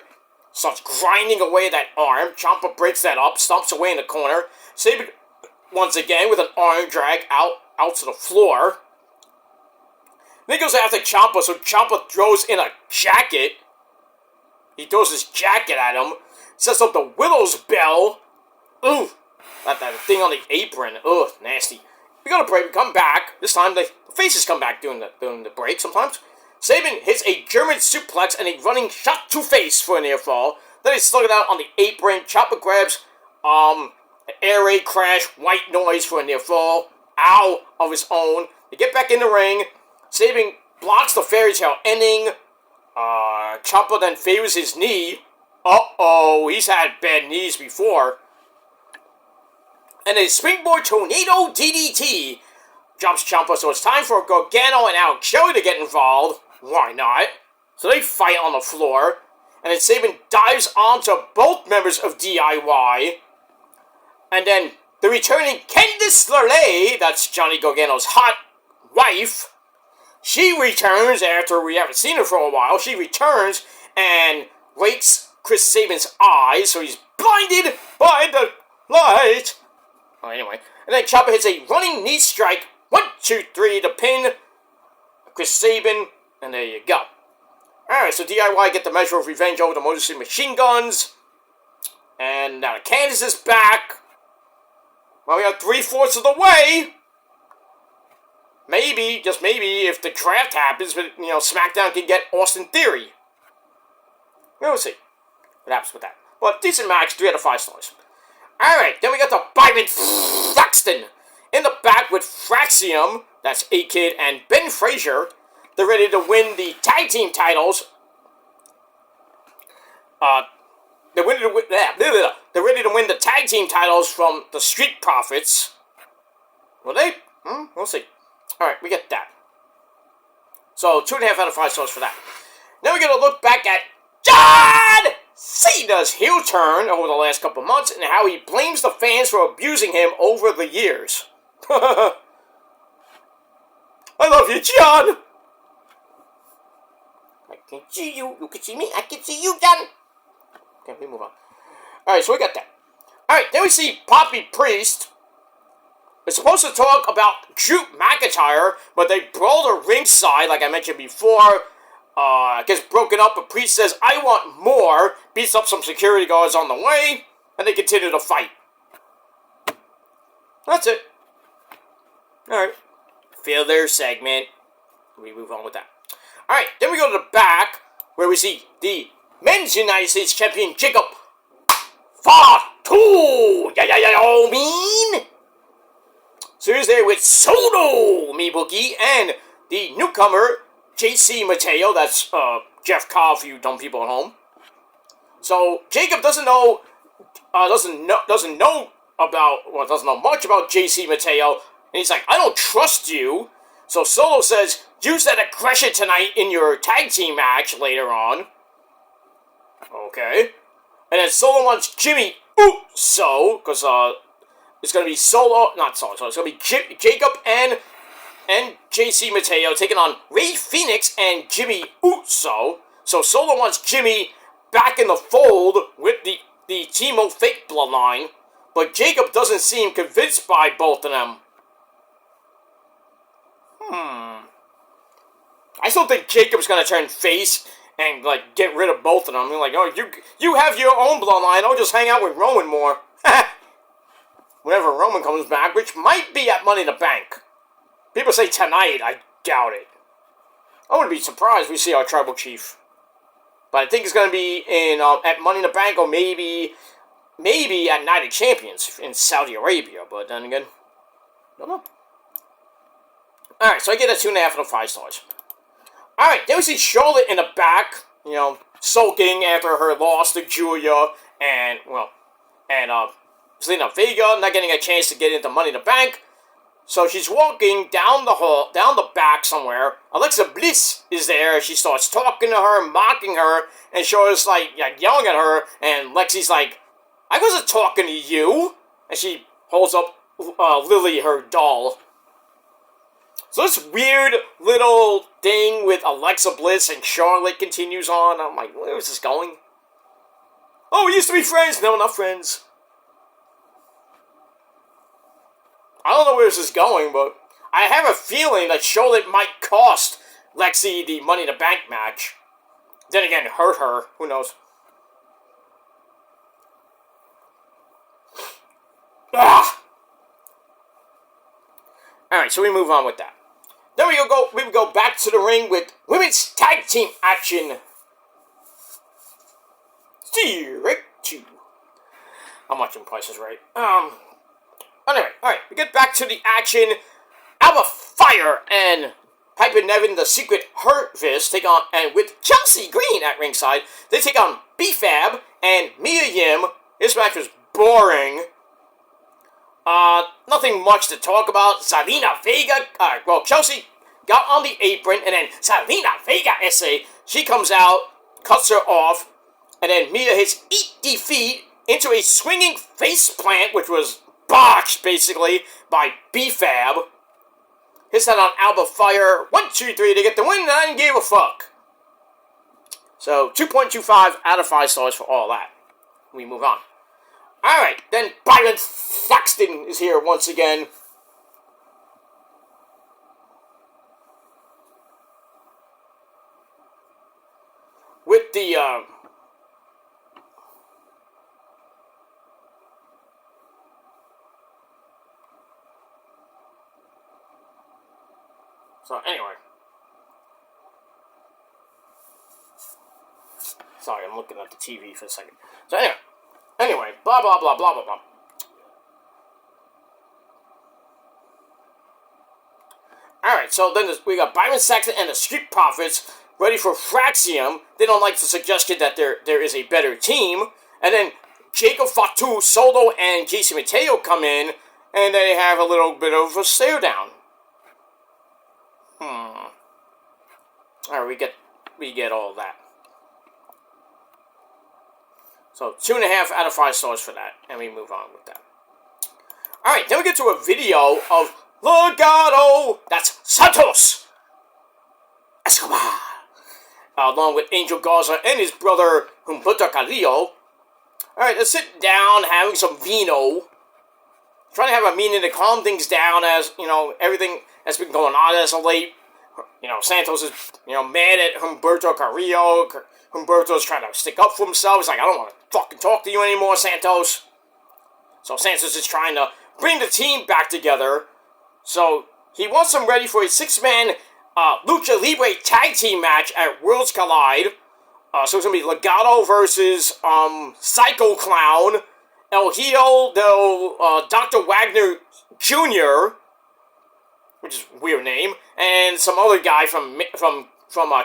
Starts grinding away at that arm. Ciampa breaks that up, stomps away in the corner. Sabin, once again, with an arm drag out to the floor. Then he goes after Ciampa, so Ciampa throws in a jacket. He throws his jacket at him. Sets up the Widow's Bell. Ooh, that thing on the apron. Ugh, nasty. We got a break. We come back. This time the faces come back during the break sometimes. Sabin hits a German suplex and a running shot to face for a near fall. Then he slung it out on the apron. Ciampa grabs an air raid crash, white noise for a near fall. Ow of his own. They get back in the ring. Sabin blocks the fairy tale ending. Ciampa then favors his knee. Uh-oh, he's had bad knees before. And a springboard tornado DDT drops Ciampa, so it's time for Gargano and Alex Shelley to get involved. Why not? So they fight on the floor. And then Sabin dives onto both members of DIY. And then the returning Candice LeRae, that's Johnny Gargano's hot wife, she returns after we haven't seen her for a while. She returns and rakes Chris Sabin's eyes, so he's blinded by the light. Oh, anyway. And then Ciampa hits a running knee strike. 1, 2, 3 to pin Chris Sabin. And there you go. Alright, so DIY get the measure of revenge over the Motor City Machine Guns. And now Candice is back. Well, we are 3/4 of the way. Maybe, just maybe, if the draft happens, Smackdown can get Austin Theory. We'll see what happens with that. But decent match, 3 out of 5 stars. Alright, then we got the Byron Fraxton in the back with Fraxium, that's A-Kid, and Ben Frazier. They're ready to win the tag team titles. They're ready to win the tag team titles from the Street Profits. Will they? We'll see. Alright, we get that. So, 2.5 out of 5 stars for that. Now we're going to look back at John Cena's heel turn over the last couple months and how he blames the fans for abusing him over the years. I love you, John! I can see you. You can see me. I can see you, John. Okay, we move on. Alright, so we got that. Alright, then we see Poppy Priest. We're supposed to talk about Drew McIntyre, but they brawled at ringside, like I mentioned before. Gets broken up, but Priest says, I want more. Beats up some security guards on the way, and they continue to fight. That's it. Alright. Filler segment. We move on with that. Alright, then we go to the back, where we see the Men's United States Champion Jacob Fatu. Oh, mean. So he's there with Solo, me bookie, and the newcomer, JC Mateo. That's Jeff Cobb for you dumb people at home. So Jacob doesn't know much about JC Mateo, and he's like, I don't trust you. So Solo says, use that aggression tonight in your tag team match later on. Okay. And then Solo wants Jimmy Uso, because it's going to be Solo, not Solo, so it's going to be Jacob and JC Mateo taking on Ray Phoenix and Jimmy Uso. So Solo wants Jimmy back in the fold with the Timo fake bloodline, but Jacob doesn't seem convinced by both of them. I still think Jacob's going to turn face and, get rid of both of them. Like, oh, you have your own bloodline, I'll just hang out with Rowan more. whenever Roman comes back, which might be at Money in the Bank. People say tonight. I doubt it. I wouldn't be surprised if we see our Tribal Chief. But I think it's going to be in at Money in the Bank, or maybe at Night of Champions in Saudi Arabia. But then again, I don't know. Alright, so I get a 2.5 out of 5 stars. Alright, then we see Charlotte in the back, sulking after her loss to Julia and Zelina Vega not getting a chance to get into Money in the Bank. So she's walking down the hall, down the back somewhere. Alexa Bliss is there. She starts talking to her, mocking her, and Charlotte's like yelling at her. And Lexi's like, "I wasn't talking to you." And she holds up Lily, her doll. So this weird little thing with Alexa Bliss and Charlotte continues on. I'm like, where is this going? Oh, we used to be friends. No, not friends. I don't know where this is going, but I have a feeling that Charlotte might cost Lexi the Money in the Bank match. Then again, hurt her. Who knows? Ah! Alright, so we move on with that. Then we go back to the ring with women's tag team action. Direct to. I'm watching Price is Right. Anyway, alright, we get back to the action. Alba Fire and Piper Niven, the Secret Harvest, take on, and with Chelsea Green at ringside, they take on B-Fab and Mia Yim. This match was boring. Nothing much to talk about. Zelina Vega, Chelsea got on the apron, and then Zelina Vega, she comes out, cuts her off, and then Mia hits Eat Defeat into a swinging face plant, which was botched, basically, by B-Fab. Hits that on Alba Fire. 1, 2, 3 to get the win, and I didn't give a fuck. So, 2.25 out of 5 stars for all that. We move on. Alright, then Byron Saxton is here once again. With the, So, anyway. Sorry, I'm looking at the TV for a second. So, anyway, blah, blah, blah, blah, blah, blah. Alright, so then we got Byron Saxton and the Street Profits ready for Fraxium. They don't like the suggestion that there is a better team. And then Jacob Fatu, Solo, and JC Mateo come in, and they have a little bit of a stare down. Alright, we get all that. So, 2.5 out of 5 stars for that, and we move on with that. Alright, then we get to a video of Legado, that's Santos Escobar, along with Angel Garza and his brother Humberto Carrillo. Alright, let's sit down, having some vino, trying to have a meeting to calm things down as, everything that's been going on as of late. Santos is, mad at Humberto Carrillo. Humberto's trying to stick up for himself. He's like, I don't want to fucking talk to you anymore, Santos. So Santos is trying to bring the team back together. So he wants them ready for a 6-man Lucha Libre tag team match at Worlds Collide. So it's going to be Legado versus Psycho Clown, El Hijo del Dr. Wagner Jr., which is a weird name, and some other guy from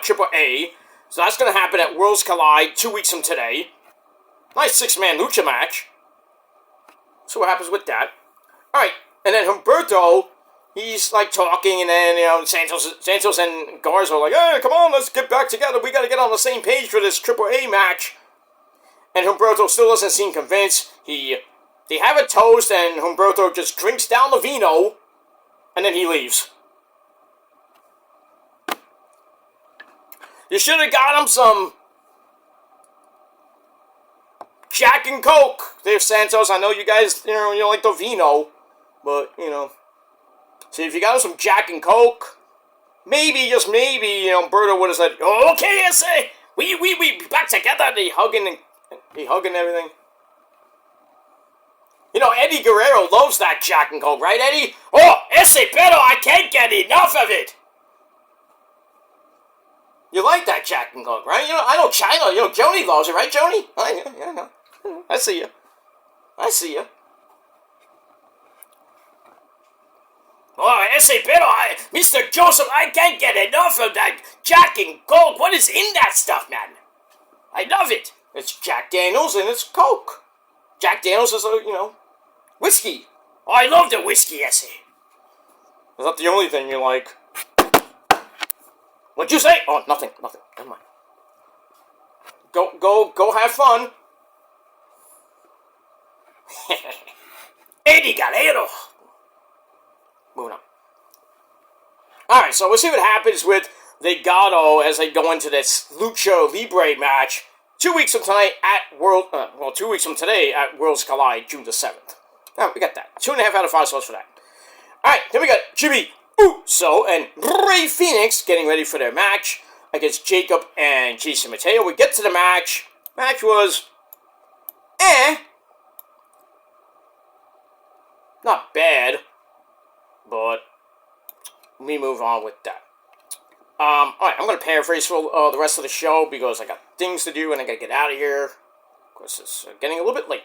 Triple A. So that's going to happen at Worlds Collide 2 weeks from today. Nice 6-man lucha match. See what happens with that. Alright, and then Humberto, he's like talking, and then, Santos and Garza are like, hey, come on, let's get back together. We got to get on the same page for this Triple A match. And Humberto still doesn't seem convinced. They have a toast, and Humberto just drinks down the vino, and then he leaves. You should have got him some Jack and Coke there, Santos. I know you guys, you like the vino, but, see, if you got him some Jack and Coke, maybe, just maybe, Humberto would have said, oh, okay, yes, we back together. They hugging and everything. You know, Eddie Guerrero loves that Jack and Coke, right, Eddie? Oh, ese pedo, I can't get enough of it. You like that Jack and Coke, right? You know, I know China, you know, Joni loves it, right, Joni? I know. I see you. I see you. Oh, ese pedo, Mr. Joseph, I can't get enough of that Jack and Coke. What is in that stuff, man? I love it. It's Jack Daniels and it's Coke. Jack Daniels is whiskey. Oh, I love the whiskey, ese. Is that the only thing you like? What'd you say? Oh, nothing. Never mind. Go have fun. Eddie Guerrero. Moving on. Alright, so we'll see what happens with Legado as they go into this Lucha Libre match 2 weeks from tonight at 2 weeks from today at Worlds Collide, June the 7th. Alright, we got that. 2.5 out of 5 stars for that. Alright, then we got Jimmy Uso and Bray Phoenix getting ready for their match against Jacob and Jason Mateo. We get to the match. Match was not bad, but we move on with that. Alright, I'm going to paraphrase for the rest of the show because I got things to do and I got to get out of here. Of course, it's getting a little bit late.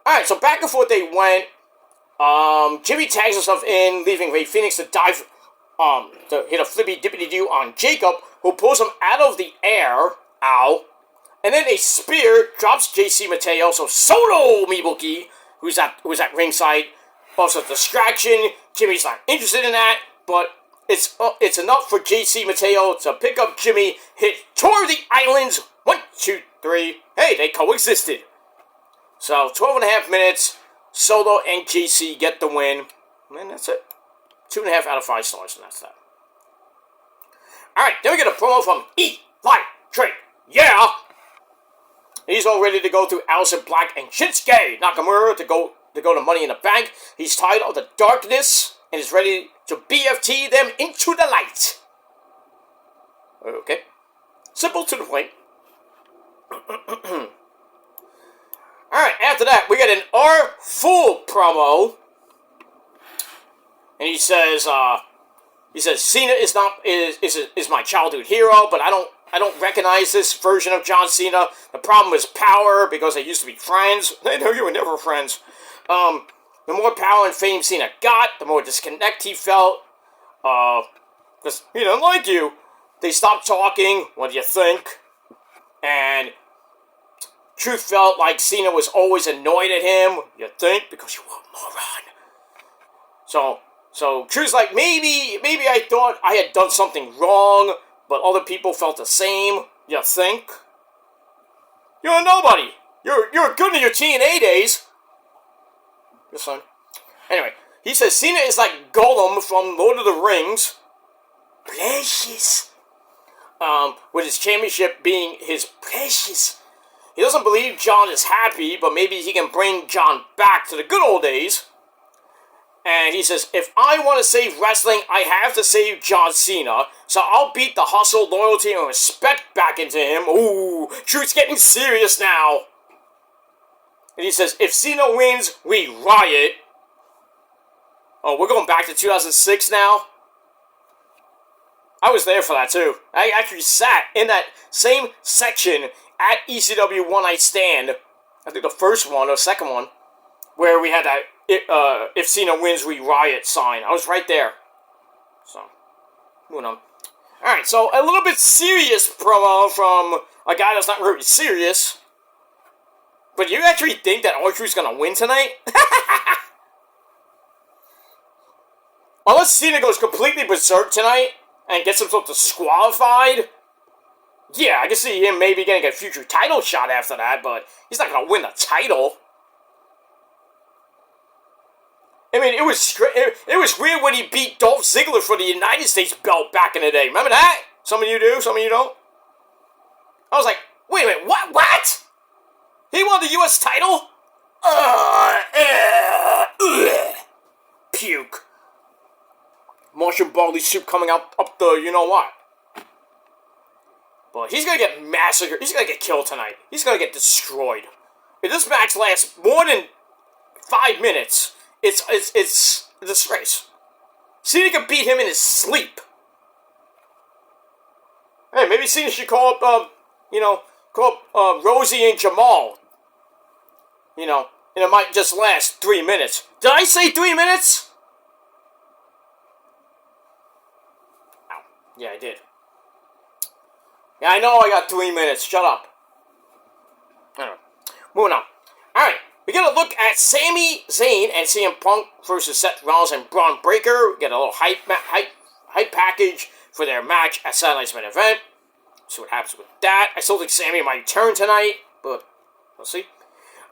Alright, so back and forth they went. Jimmy tags himself in, leaving Ray Phoenix to dive, to hit a flippy dippity doo on Jacob, who pulls him out of the air. Ow. And then a spear drops JC Mateo, so Solo Mibuki, who's at ringside, also a distraction. Jimmy's not interested in that, but it's enough for JC Mateo to pick up Jimmy, hit Tour the Islands, 1, 2, 3. Hey, they coexisted. So, 12.5 minutes, Solo and JC get the win, and that's it. 2.5 out of 5 stars, and that's that. Alright, then we get a promo from Eli Drake. Yeah! He's all ready to go through Allison Black and Shinsuke Nakamura to go to Money in the Bank. He's tired of the darkness and is ready to BFT them into the light. Okay. Simple to the point. Alright, after that, we get an R-Fool promo. And he says Cena is my childhood hero, but I don't recognize this version of John Cena. The problem is power, because they used to be friends. They know you were never friends. The more power and fame Cena got, the more disconnect he felt. Because he doesn't like you. They stopped talking. What do you think? And Truth felt like Cena was always annoyed at him. You think? Because you were a moron. So Truth's like, maybe I thought I had done something wrong, but other people felt the same. You think? You're a nobody. You're good in your TNA days. Your son. Anyway, he says Cena is like Gollum from Lord of the Rings. Precious. With his championship being his precious. He doesn't believe John is happy, but maybe he can bring John back to the good old days. And he says, if I want to save wrestling, I have to save John Cena. So I'll beat the hustle, loyalty, and respect back into him. Ooh, Truth's getting serious now. And he says, if Cena wins, we riot. Oh, we're going back to 2006 now? I was there for that too. I actually sat in that same section at ECW One Night Stand. I think the first one or second one. Where we had that, if Cena wins, we riot sign. I was right there. So, moving on. Alright, so a little bit serious promo from a guy that's not really serious. But you actually think that R-Truth's gonna win tonight? Unless Cena goes completely berserk tonight and gets himself disqualified, yeah, I can see him maybe getting a future title shot after that, but he's not gonna win the title. I mean, it was weird when he beat Dolph Ziggler for the United States belt back in the day. Remember that? Some of you do, some of you don't. I was like, wait a minute, what? He won the U.S. title? Puke. Mushroom barley soup coming up the you-know-what. But he's gonna get massacred. He's gonna get killed tonight. He's gonna get destroyed. If this match lasts more than 5 minutes. It's a disgrace. Cena can beat him in his sleep. Hey, maybe Cena should call up, Rosie and Jamal. And it might just last 3 minutes. Did I say 3 minutes? Ow. Yeah, I did. Yeah, I know I got 3 minutes. Shut up. Anyway, moving on. Alright, we're going to look at Sami Zayn and CM Punk versus Seth Rollins and Braun Breaker. We get a little hype package for their match at Saturday Night's Main Event. See what happens with that. I still think Sami might turn tonight, but we'll see.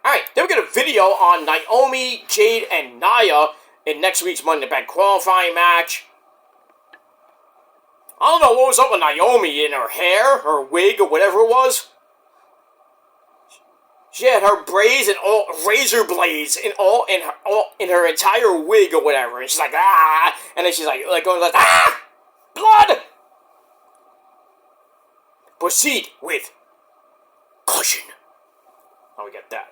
Alright, then we get a video on Naomi, Jade, and Nia in next week's Money in the Bank qualifying match. I don't know what was up with Naomi in her hair, her wig, or whatever it was. She had her braids and all razor blades in her entire wig or whatever, and she's like ah, and then she's like going like ah, blood. Proceed with caution. Oh, we got that.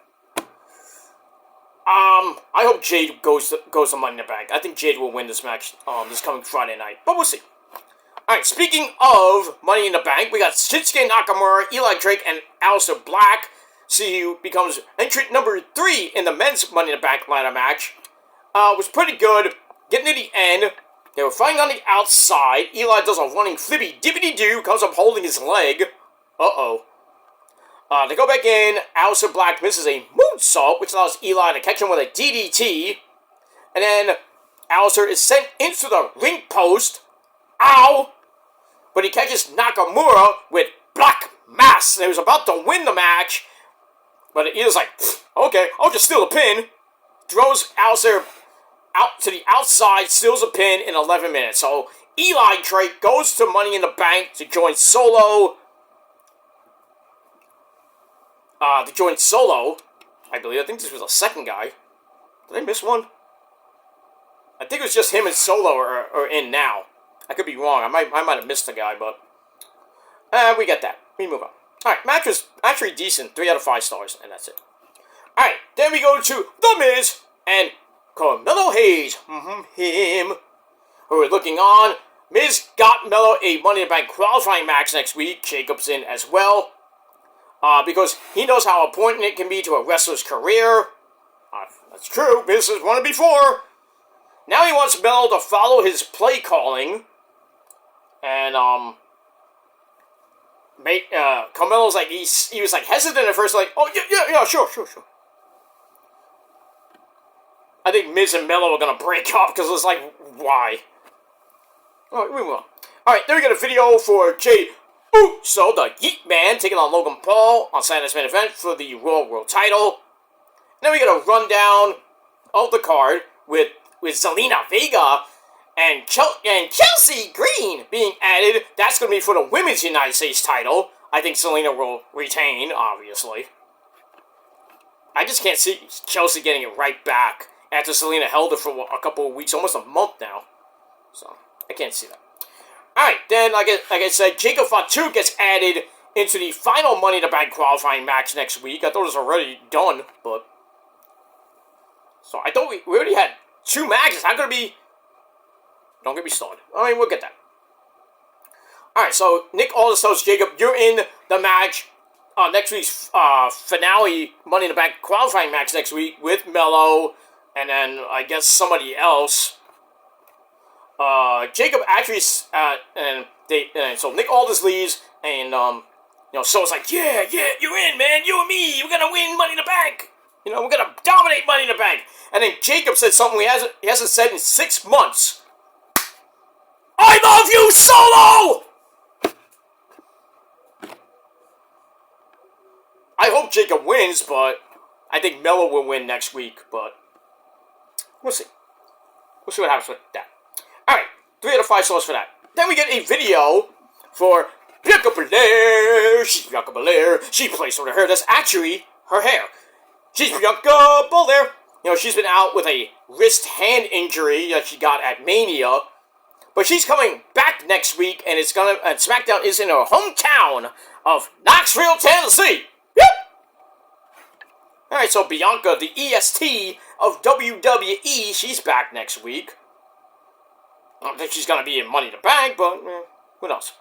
I hope Jade goes to Money in the Bank. I think Jade will win this match this coming Friday night, but we'll see. Alright, speaking of Money in the Bank, we got Shinsuke Nakamura, Eli Drake, and Aleister Black. See who becomes entrant number 3 in the men's Money in the Bank ladder match. Was pretty good. Getting to the end, they were fighting on the outside. Eli does a running flippy dippity doo, comes up holding his leg. Uh-oh. They go back in. Aleister Black misses a moonsault, which allows Eli to catch him with a DDT. And then Aleister is sent into the ring post. Ow! But he catches Nakamura with Black Mass. And he was about to win the match. But Eli's like, okay, I'll just steal a pin. Throws Aleister out to the outside, steals a pin in 11 minutes. So Eli Drake goes to Money in the Bank to join Solo. I believe. I think this was a second guy. Did I miss one? I think it was just him and Solo are in now. I could be wrong. I might have missed a guy, but we get that. We move on. Alright, match was actually decent. 3 out of 5 stars, and that's it. Alright, then we go to The Miz and Carmelo Hayes. Him. Who are looking on. Miz got Melo a Money in the Bank qualifying match next week. Jacob's in as well. Because he knows how important it can be to a wrestler's career. That's true. Miz has won it before. Now he wants Melo to follow his play calling. And, Carmelo's like, he was like hesitant at first, like, oh, yeah, sure. I think Miz and Melo are gonna break up, because it's like, why? Alright, we move on. Alright, then we got a video for Jay Uso, the Yeet Man, taking on Logan Paul on Saturday's Main Event for the Raw World title. Then we got a rundown of the card with Zelina Vega and Chelsea Green being added. That's going to be for the Women's United States title. I think Zelina will retain, obviously. I just can't see Chelsea getting it right back after Zelina held it for a couple of weeks, almost a month now. So, I can't see that. Alright, then, like I said, Jacob Fatu gets added into the final Money in the Bank qualifying match next week. I thought it was already done, but... So, I thought we already had 2 matches. How could it be... Don't get me started. I mean, we'll get that. Alright, so, Nick Aldis tells Jacob, you're in the match, next week's finale Money in the Bank qualifying match next week with Melo, and then, I guess, somebody else. Jacob actually, so Nick Aldis leaves, and, So's like, yeah, you're in, man, you and me, we're gonna win Money in the Bank. We're gonna dominate Money in the Bank. And then Jacob said something he hasn't said in 6 months. I love you, Solo! I hope Jacob wins, but I think Melo will win next week, but we'll see. We'll see what happens with that. Alright, 3 out of 5 stars for that. Then we get a video for Bianca Belair. She's Bianca Belair. She plays with her hair. That's actually her hair. She's Bianca Belair. She's been out with a wrist hand injury that she got at Mania. But she's coming back next week, and Smackdown is in her hometown of Knoxville, Tennessee. Yep. Alright, so Bianca, the EST of WWE, she's back next week. I don't think she's going to be in Money in the Bank, but who knows?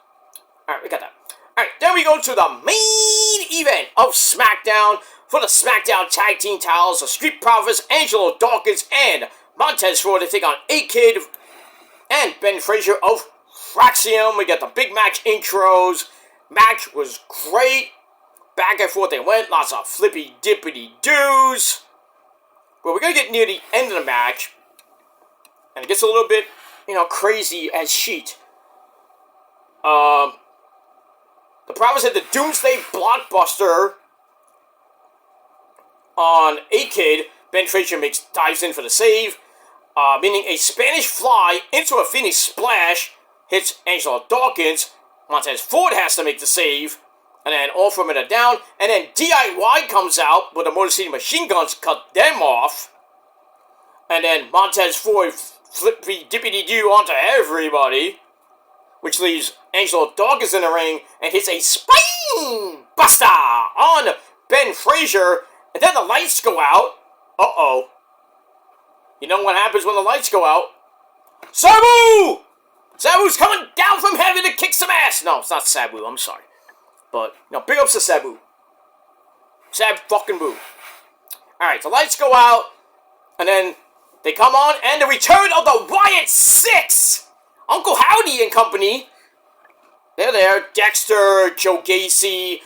Alright, we got that. Alright, then we go to the main event of SmackDown for the SmackDown Tag Team titles. The Street Profits, Angelo Dawkins, and Montez Ford to take on A-Kid and Ben Frazier of Fraxium. We got the big match intros. Match was great. Back and forth they went. Lots of flippy dippity doos. But we're going to get near the end of the match. And it gets a little bit, crazy as shit. The Profits had the Doomsday Blockbuster on A-Kid. Ben Frazier dives in for the save. Meaning a Spanish Fly into a Phoenix Splash. Hits Angelo Dawkins. Montez Ford has to make the save. And then all from it are down. And then DIY comes out, but the Motor City Machine Guns cut them off. And then Montez Ford flippy dippity doo onto everybody. Which leaves Angelo Dawkins in the ring and hits a spine buster on Ben Frazier. And then the lights go out. Uh-oh. You know what happens when the lights go out? Sabu! Sabu's coming down from heaven to kick some ass. No, it's not Sabu. I'm sorry. But, big ups to Sabu. Sab fucking boo. Alright, the lights go out. And then they come on. And the return of the Wyatt Six. Uncle Howdy and company. They're there. Dexter, Joe Gacy,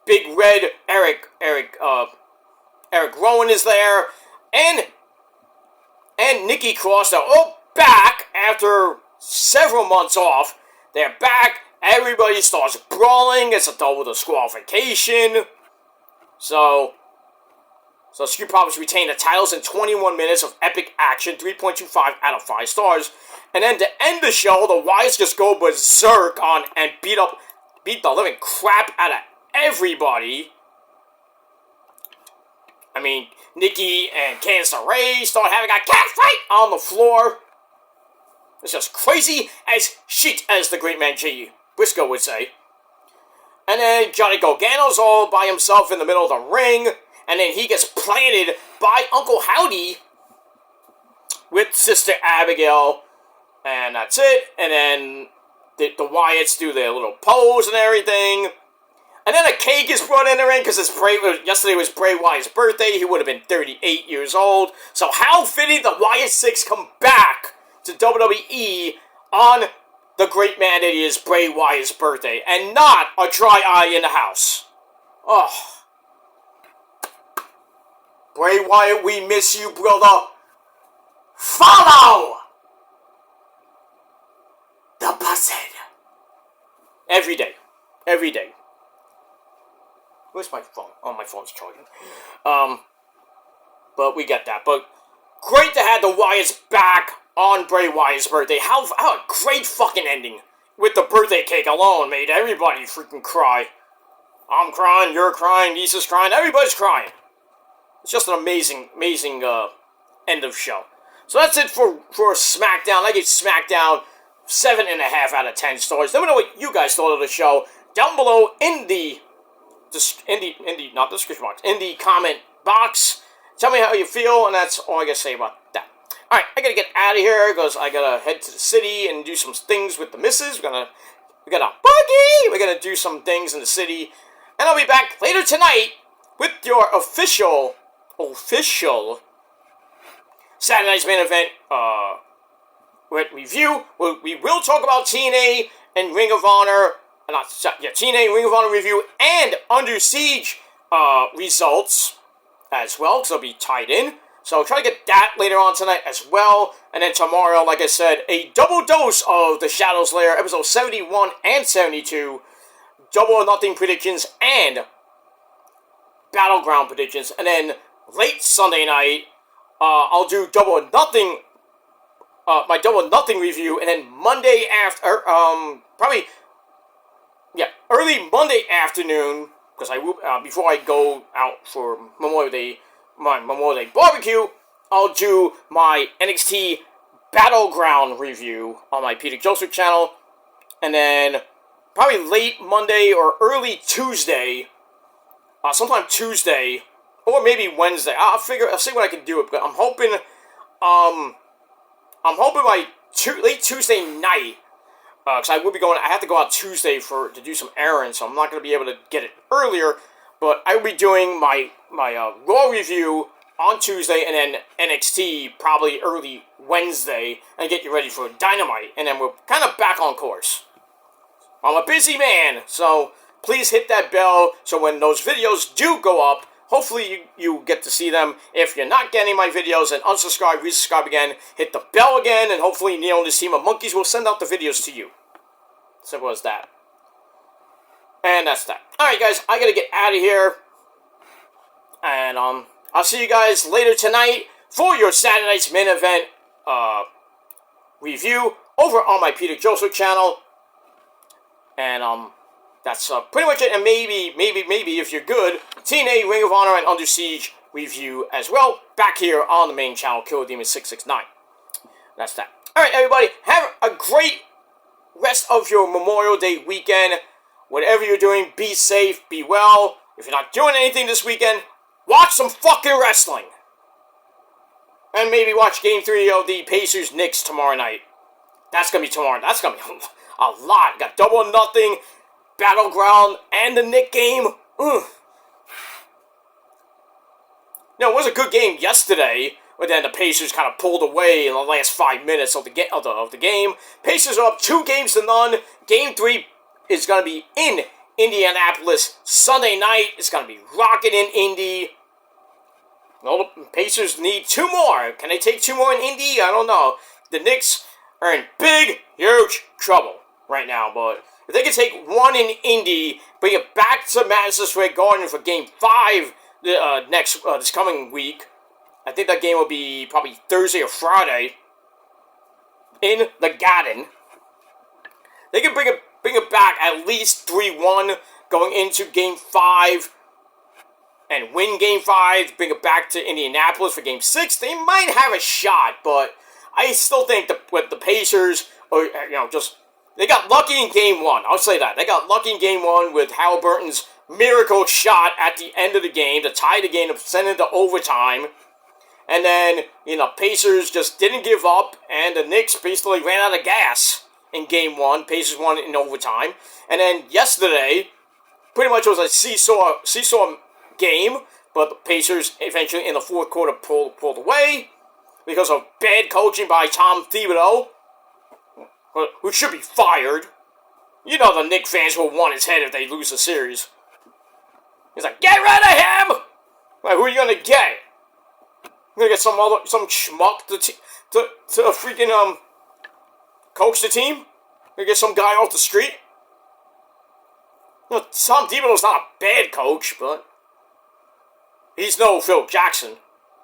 Big Red, Eric Rowan is there. And Nikki Cross. They're all back after several months off. They're back. Everybody starts brawling. It's a double disqualification. So Street Profits retain the titles in 21 minutes of epic action. 3.25 out of 5 stars. And then to end the show, the Wyatts just go berserk on and beat the living crap out of everybody. I mean, Nikki and Candice LeRae start having a cat fight on the floor. It's just crazy as shit, as the great man Jay Briscoe would say. And then Johnny Gargano's all by himself in the middle of the ring. And then he gets planted by Uncle Howdy with Sister Abigail. And that's it. And then the Wyatts do their little pose and everything. And then a cake is brought in the ring because yesterday was Bray Wyatt's birthday. He would have been 38 years old. So how fitting the Wyatt Six come back to WWE on the great man that is Bray Wyatt's birthday. And not a dry eye in the house. Oh. Bray Wyatt, we miss you, brother. Follow the buzzard. Every day. Every day. Where's my phone? Oh, my phone's charging. But we get that. But great to have the Wyatts back on Bray Wyatt's birthday. How a great fucking ending. With the birthday cake alone made everybody freaking cry. I'm crying, you're crying, Lisa's crying, everybody's crying. It's just an amazing end of show. So that's it for SmackDown. I gave SmackDown 7.5 out of 10 stars. Let me know what you guys thought of the show down below in the comment box. Tell me how you feel, and that's all I gotta say about that. Alright, I gotta get out of here because I gotta head to the city and do some things with the missus. We got a buggy. We're gonna do some things in the city, and I'll be back later tonight with your official Saturday night's main event review. We will talk about TNA and Ring of Honor. TNA Ring of Honor review and Under Siege results as well, because they'll be tied in. So try to get that later on tonight as well. And then tomorrow, like I said, a double dose of The Shadow's Lair, episode 71 and 72. Double or Nothing predictions and Battleground predictions. And then late Sunday night, I'll do Double or Nothing, my Double or Nothing review. And then Monday after, early Monday afternoon, because I will, before I go out for Memorial Day barbecue, I'll do my NXT Battleground review on my Peter Joseph channel. And then probably late Monday or early Tuesday, sometime Tuesday, or maybe Wednesday. I'll see what I can do. But I'm hoping by late Tuesday night, because I have to go out Tuesday to do some errands, so I'm not going to be able to get it earlier. But I will be doing my Raw review on Tuesday, and then NXT probably early Wednesday, and get you ready for Dynamite, and then we're kind of back on course. I'm a busy man, so please hit that bell so when those videos do go up, hopefully you get to see them. If you're not getting my videos, then unsubscribe, resubscribe again, hit the bell again, and hopefully Neil and his team of monkeys will send out the videos to you. Simple as that. And that's that. Alright guys, I gotta get out of here. And I'll see you guys later tonight for your Saturday night's main event review over on my Peter Joseph channel. And that's pretty much it. And maybe if you're good, TNA, Ring of Honor, and Under Siege review as well, back here on the main channel, Killer Demon 669. That's that. Alright everybody, have a great rest of your Memorial Day weekend. Whatever you're doing, be safe, be well. If you're not doing anything this weekend, watch some fucking wrestling. And maybe watch Game 3 of the Pacers-Knicks tomorrow night. That's going to be tomorrow. That's going to be a lot. Got Double or Nothing, Battleground, and the Knick game. Ugh. No, it was a good game yesterday, but then the Pacers kind of pulled away in the last 5 minutes of the game. Pacers are up 2-0. Game 3 is going to be in Indianapolis Sunday night. It's going to be rocking in Indy. Well, the Pacers need 2 more. Can they take 2 more in Indy? I don't know. The Knicks are in big, huge trouble right now. But if they can take 1 in Indy, bring it back to Madison Square Garden for Game 5 this coming week. I think that game will be probably Thursday or Friday in the Garden. They can bring it back at least 3-1 going into Game 5 and win Game 5, bring it back to Indianapolis for Game 6. They might have a shot, but I still think with the Pacers, or they got lucky in Game 1. I'll say that. They got lucky in Game 1 with Halliburton's miracle shot at the end of the game to tie the game, to send it to overtime. And then, Pacers just didn't give up, and the Knicks basically ran out of gas in Game 1. Pacers won in overtime. And then yesterday, pretty much was a seesaw game, but the Pacers eventually in the fourth quarter pulled away because of bad coaching by Tom Thibodeau, who should be fired. The Knicks fans will want his head if they lose the series. He's like, get rid of him! Like, who are you gonna get? You're gonna get some schmuck to freaking coach the team? You're gonna get some guy off the street? Tom Thibodeau's not a bad coach, but he's no Phil Jackson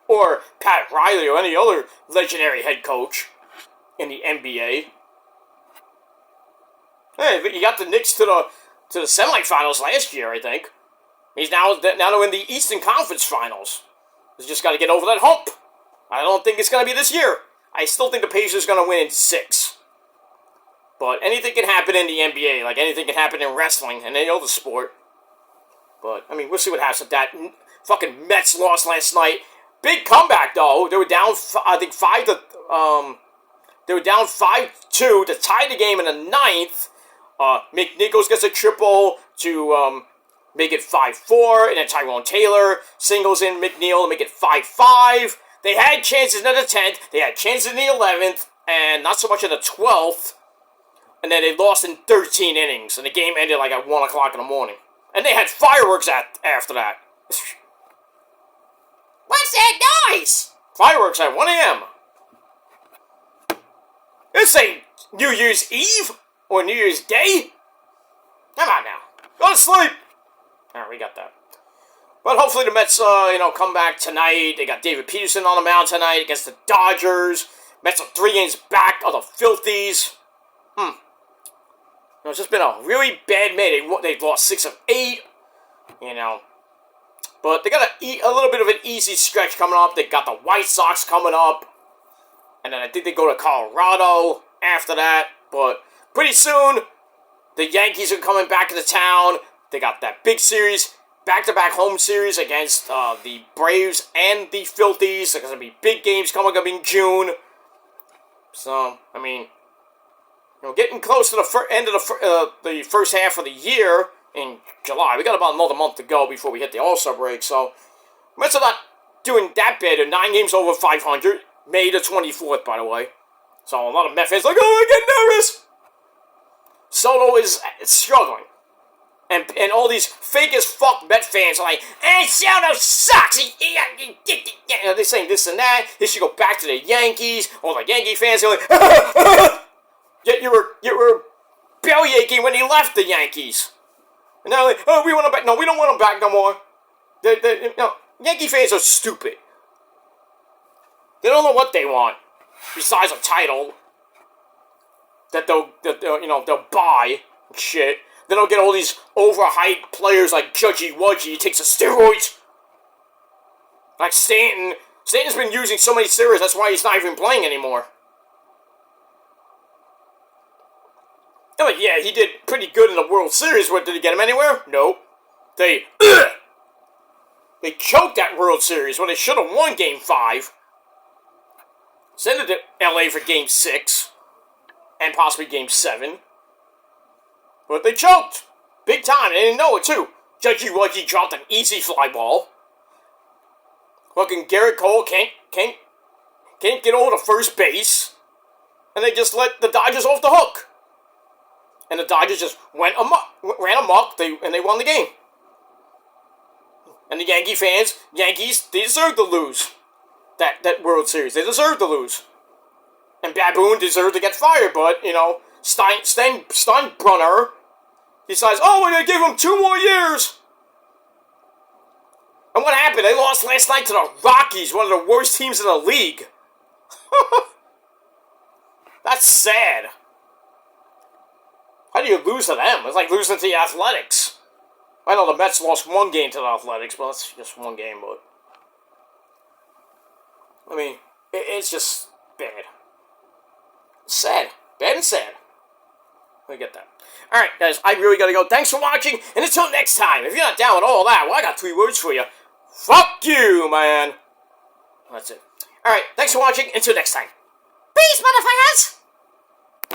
or Pat Riley or any other legendary head coach in the NBA. Hey, but you got the Knicks to the semifinals last year, I think. He's now in the Eastern Conference Finals. He's just got to get over that hump. I don't think it's going to be this year. I still think the Pacers are going to win in 6. But anything can happen in the NBA, like anything can happen in wrestling and any other sport. But, we'll see what happens with that. Fucking Mets lost last night. Big comeback, though. They were down, I think, 5-2 to tie the game in the 9th. McNichols gets a triple to make it 5-4, and then Tyrone Taylor singles in McNeil to make it 5-5. They had chances in the 10th, they had chances in the 11th, and not so much in the 12th. And then they lost in 13 innings, and the game ended like at 1 o'clock in the morning. And they had fireworks after that. What's that noise? Fireworks at 1 a.m. This ain't New Year's Eve or New Year's Day. Come on now. Go to sleep. Alright, we got that. But hopefully the Mets, come back tonight. They got David Peterson on the mound tonight against the Dodgers. Mets are 3 games back of the Filthies. It's just been a really bad May. They've lost 6 of 8. But they got a little bit of an easy stretch coming up. They got the White Sox coming up. And then I think they go to Colorado after that. But pretty soon, the Yankees are coming back into town. They got that big series back-to-back home series against the Braves and the Filthies. There's going to be big games coming up in June. So, I mean, getting close to the end of the first half of the year in July. We got about another month to go before we hit the All-Star break. So, Mets are not doing that bad. They're 9 games over 500. May the 24th, by the way. So, a lot of Met fans are like, oh, I get nervous. Soto is struggling. And all these fake as fuck Met fans are like, Soto sucks. They're saying this and that. He should go back to the Yankees. All the Yankee fans are like, yet you were bellyaching when he left the Yankees. And they're like, oh, we want him back. No, we don't want him back no more. No, Yankee fans are stupid. They don't know what they want besides a title that they'll buy and shit. They don't get all these overhyped players like Judgy Wudgy. He takes the steroids. Like Stanton. Stanton's been using so many steroids, that's why he's not even playing anymore. Yeah, he did pretty good in the World Series. What, did he get him anywhere? Nope. They choked that World Series when they should have won Game 5. Sent it to LA for Game 6. And possibly Game 7. But they choked. Big time. They didn't know it, too. Judgy Wudgy dropped an easy fly ball. Fucking Garrett Cole can't get over to first base. And they just let the Dodgers off the hook. And the Dodgers just ran amok, and they won the game. And the Yankee fans, they deserved to lose that World Series. They deserved to lose. And Baboon deserved to get fired, but, Steinbrenner decides, oh, we're going to give him 2 more years. And what happened? They lost last night to the Rockies, one of the worst teams in the league. That's sad. How do you lose to them? It's like losing to the Athletics. I know the Mets lost 1 game to the Athletics, but that's just 1 game, but... I mean, it's just bad. Sad. Bad and sad. I get that. Alright, guys, I really gotta go. Thanks for watching, and until next time, if you're not down with all that, well, I got 3 words for you. Fuck you, man. That's it. Alright, thanks for watching. Until next time. Peace, motherfuckers!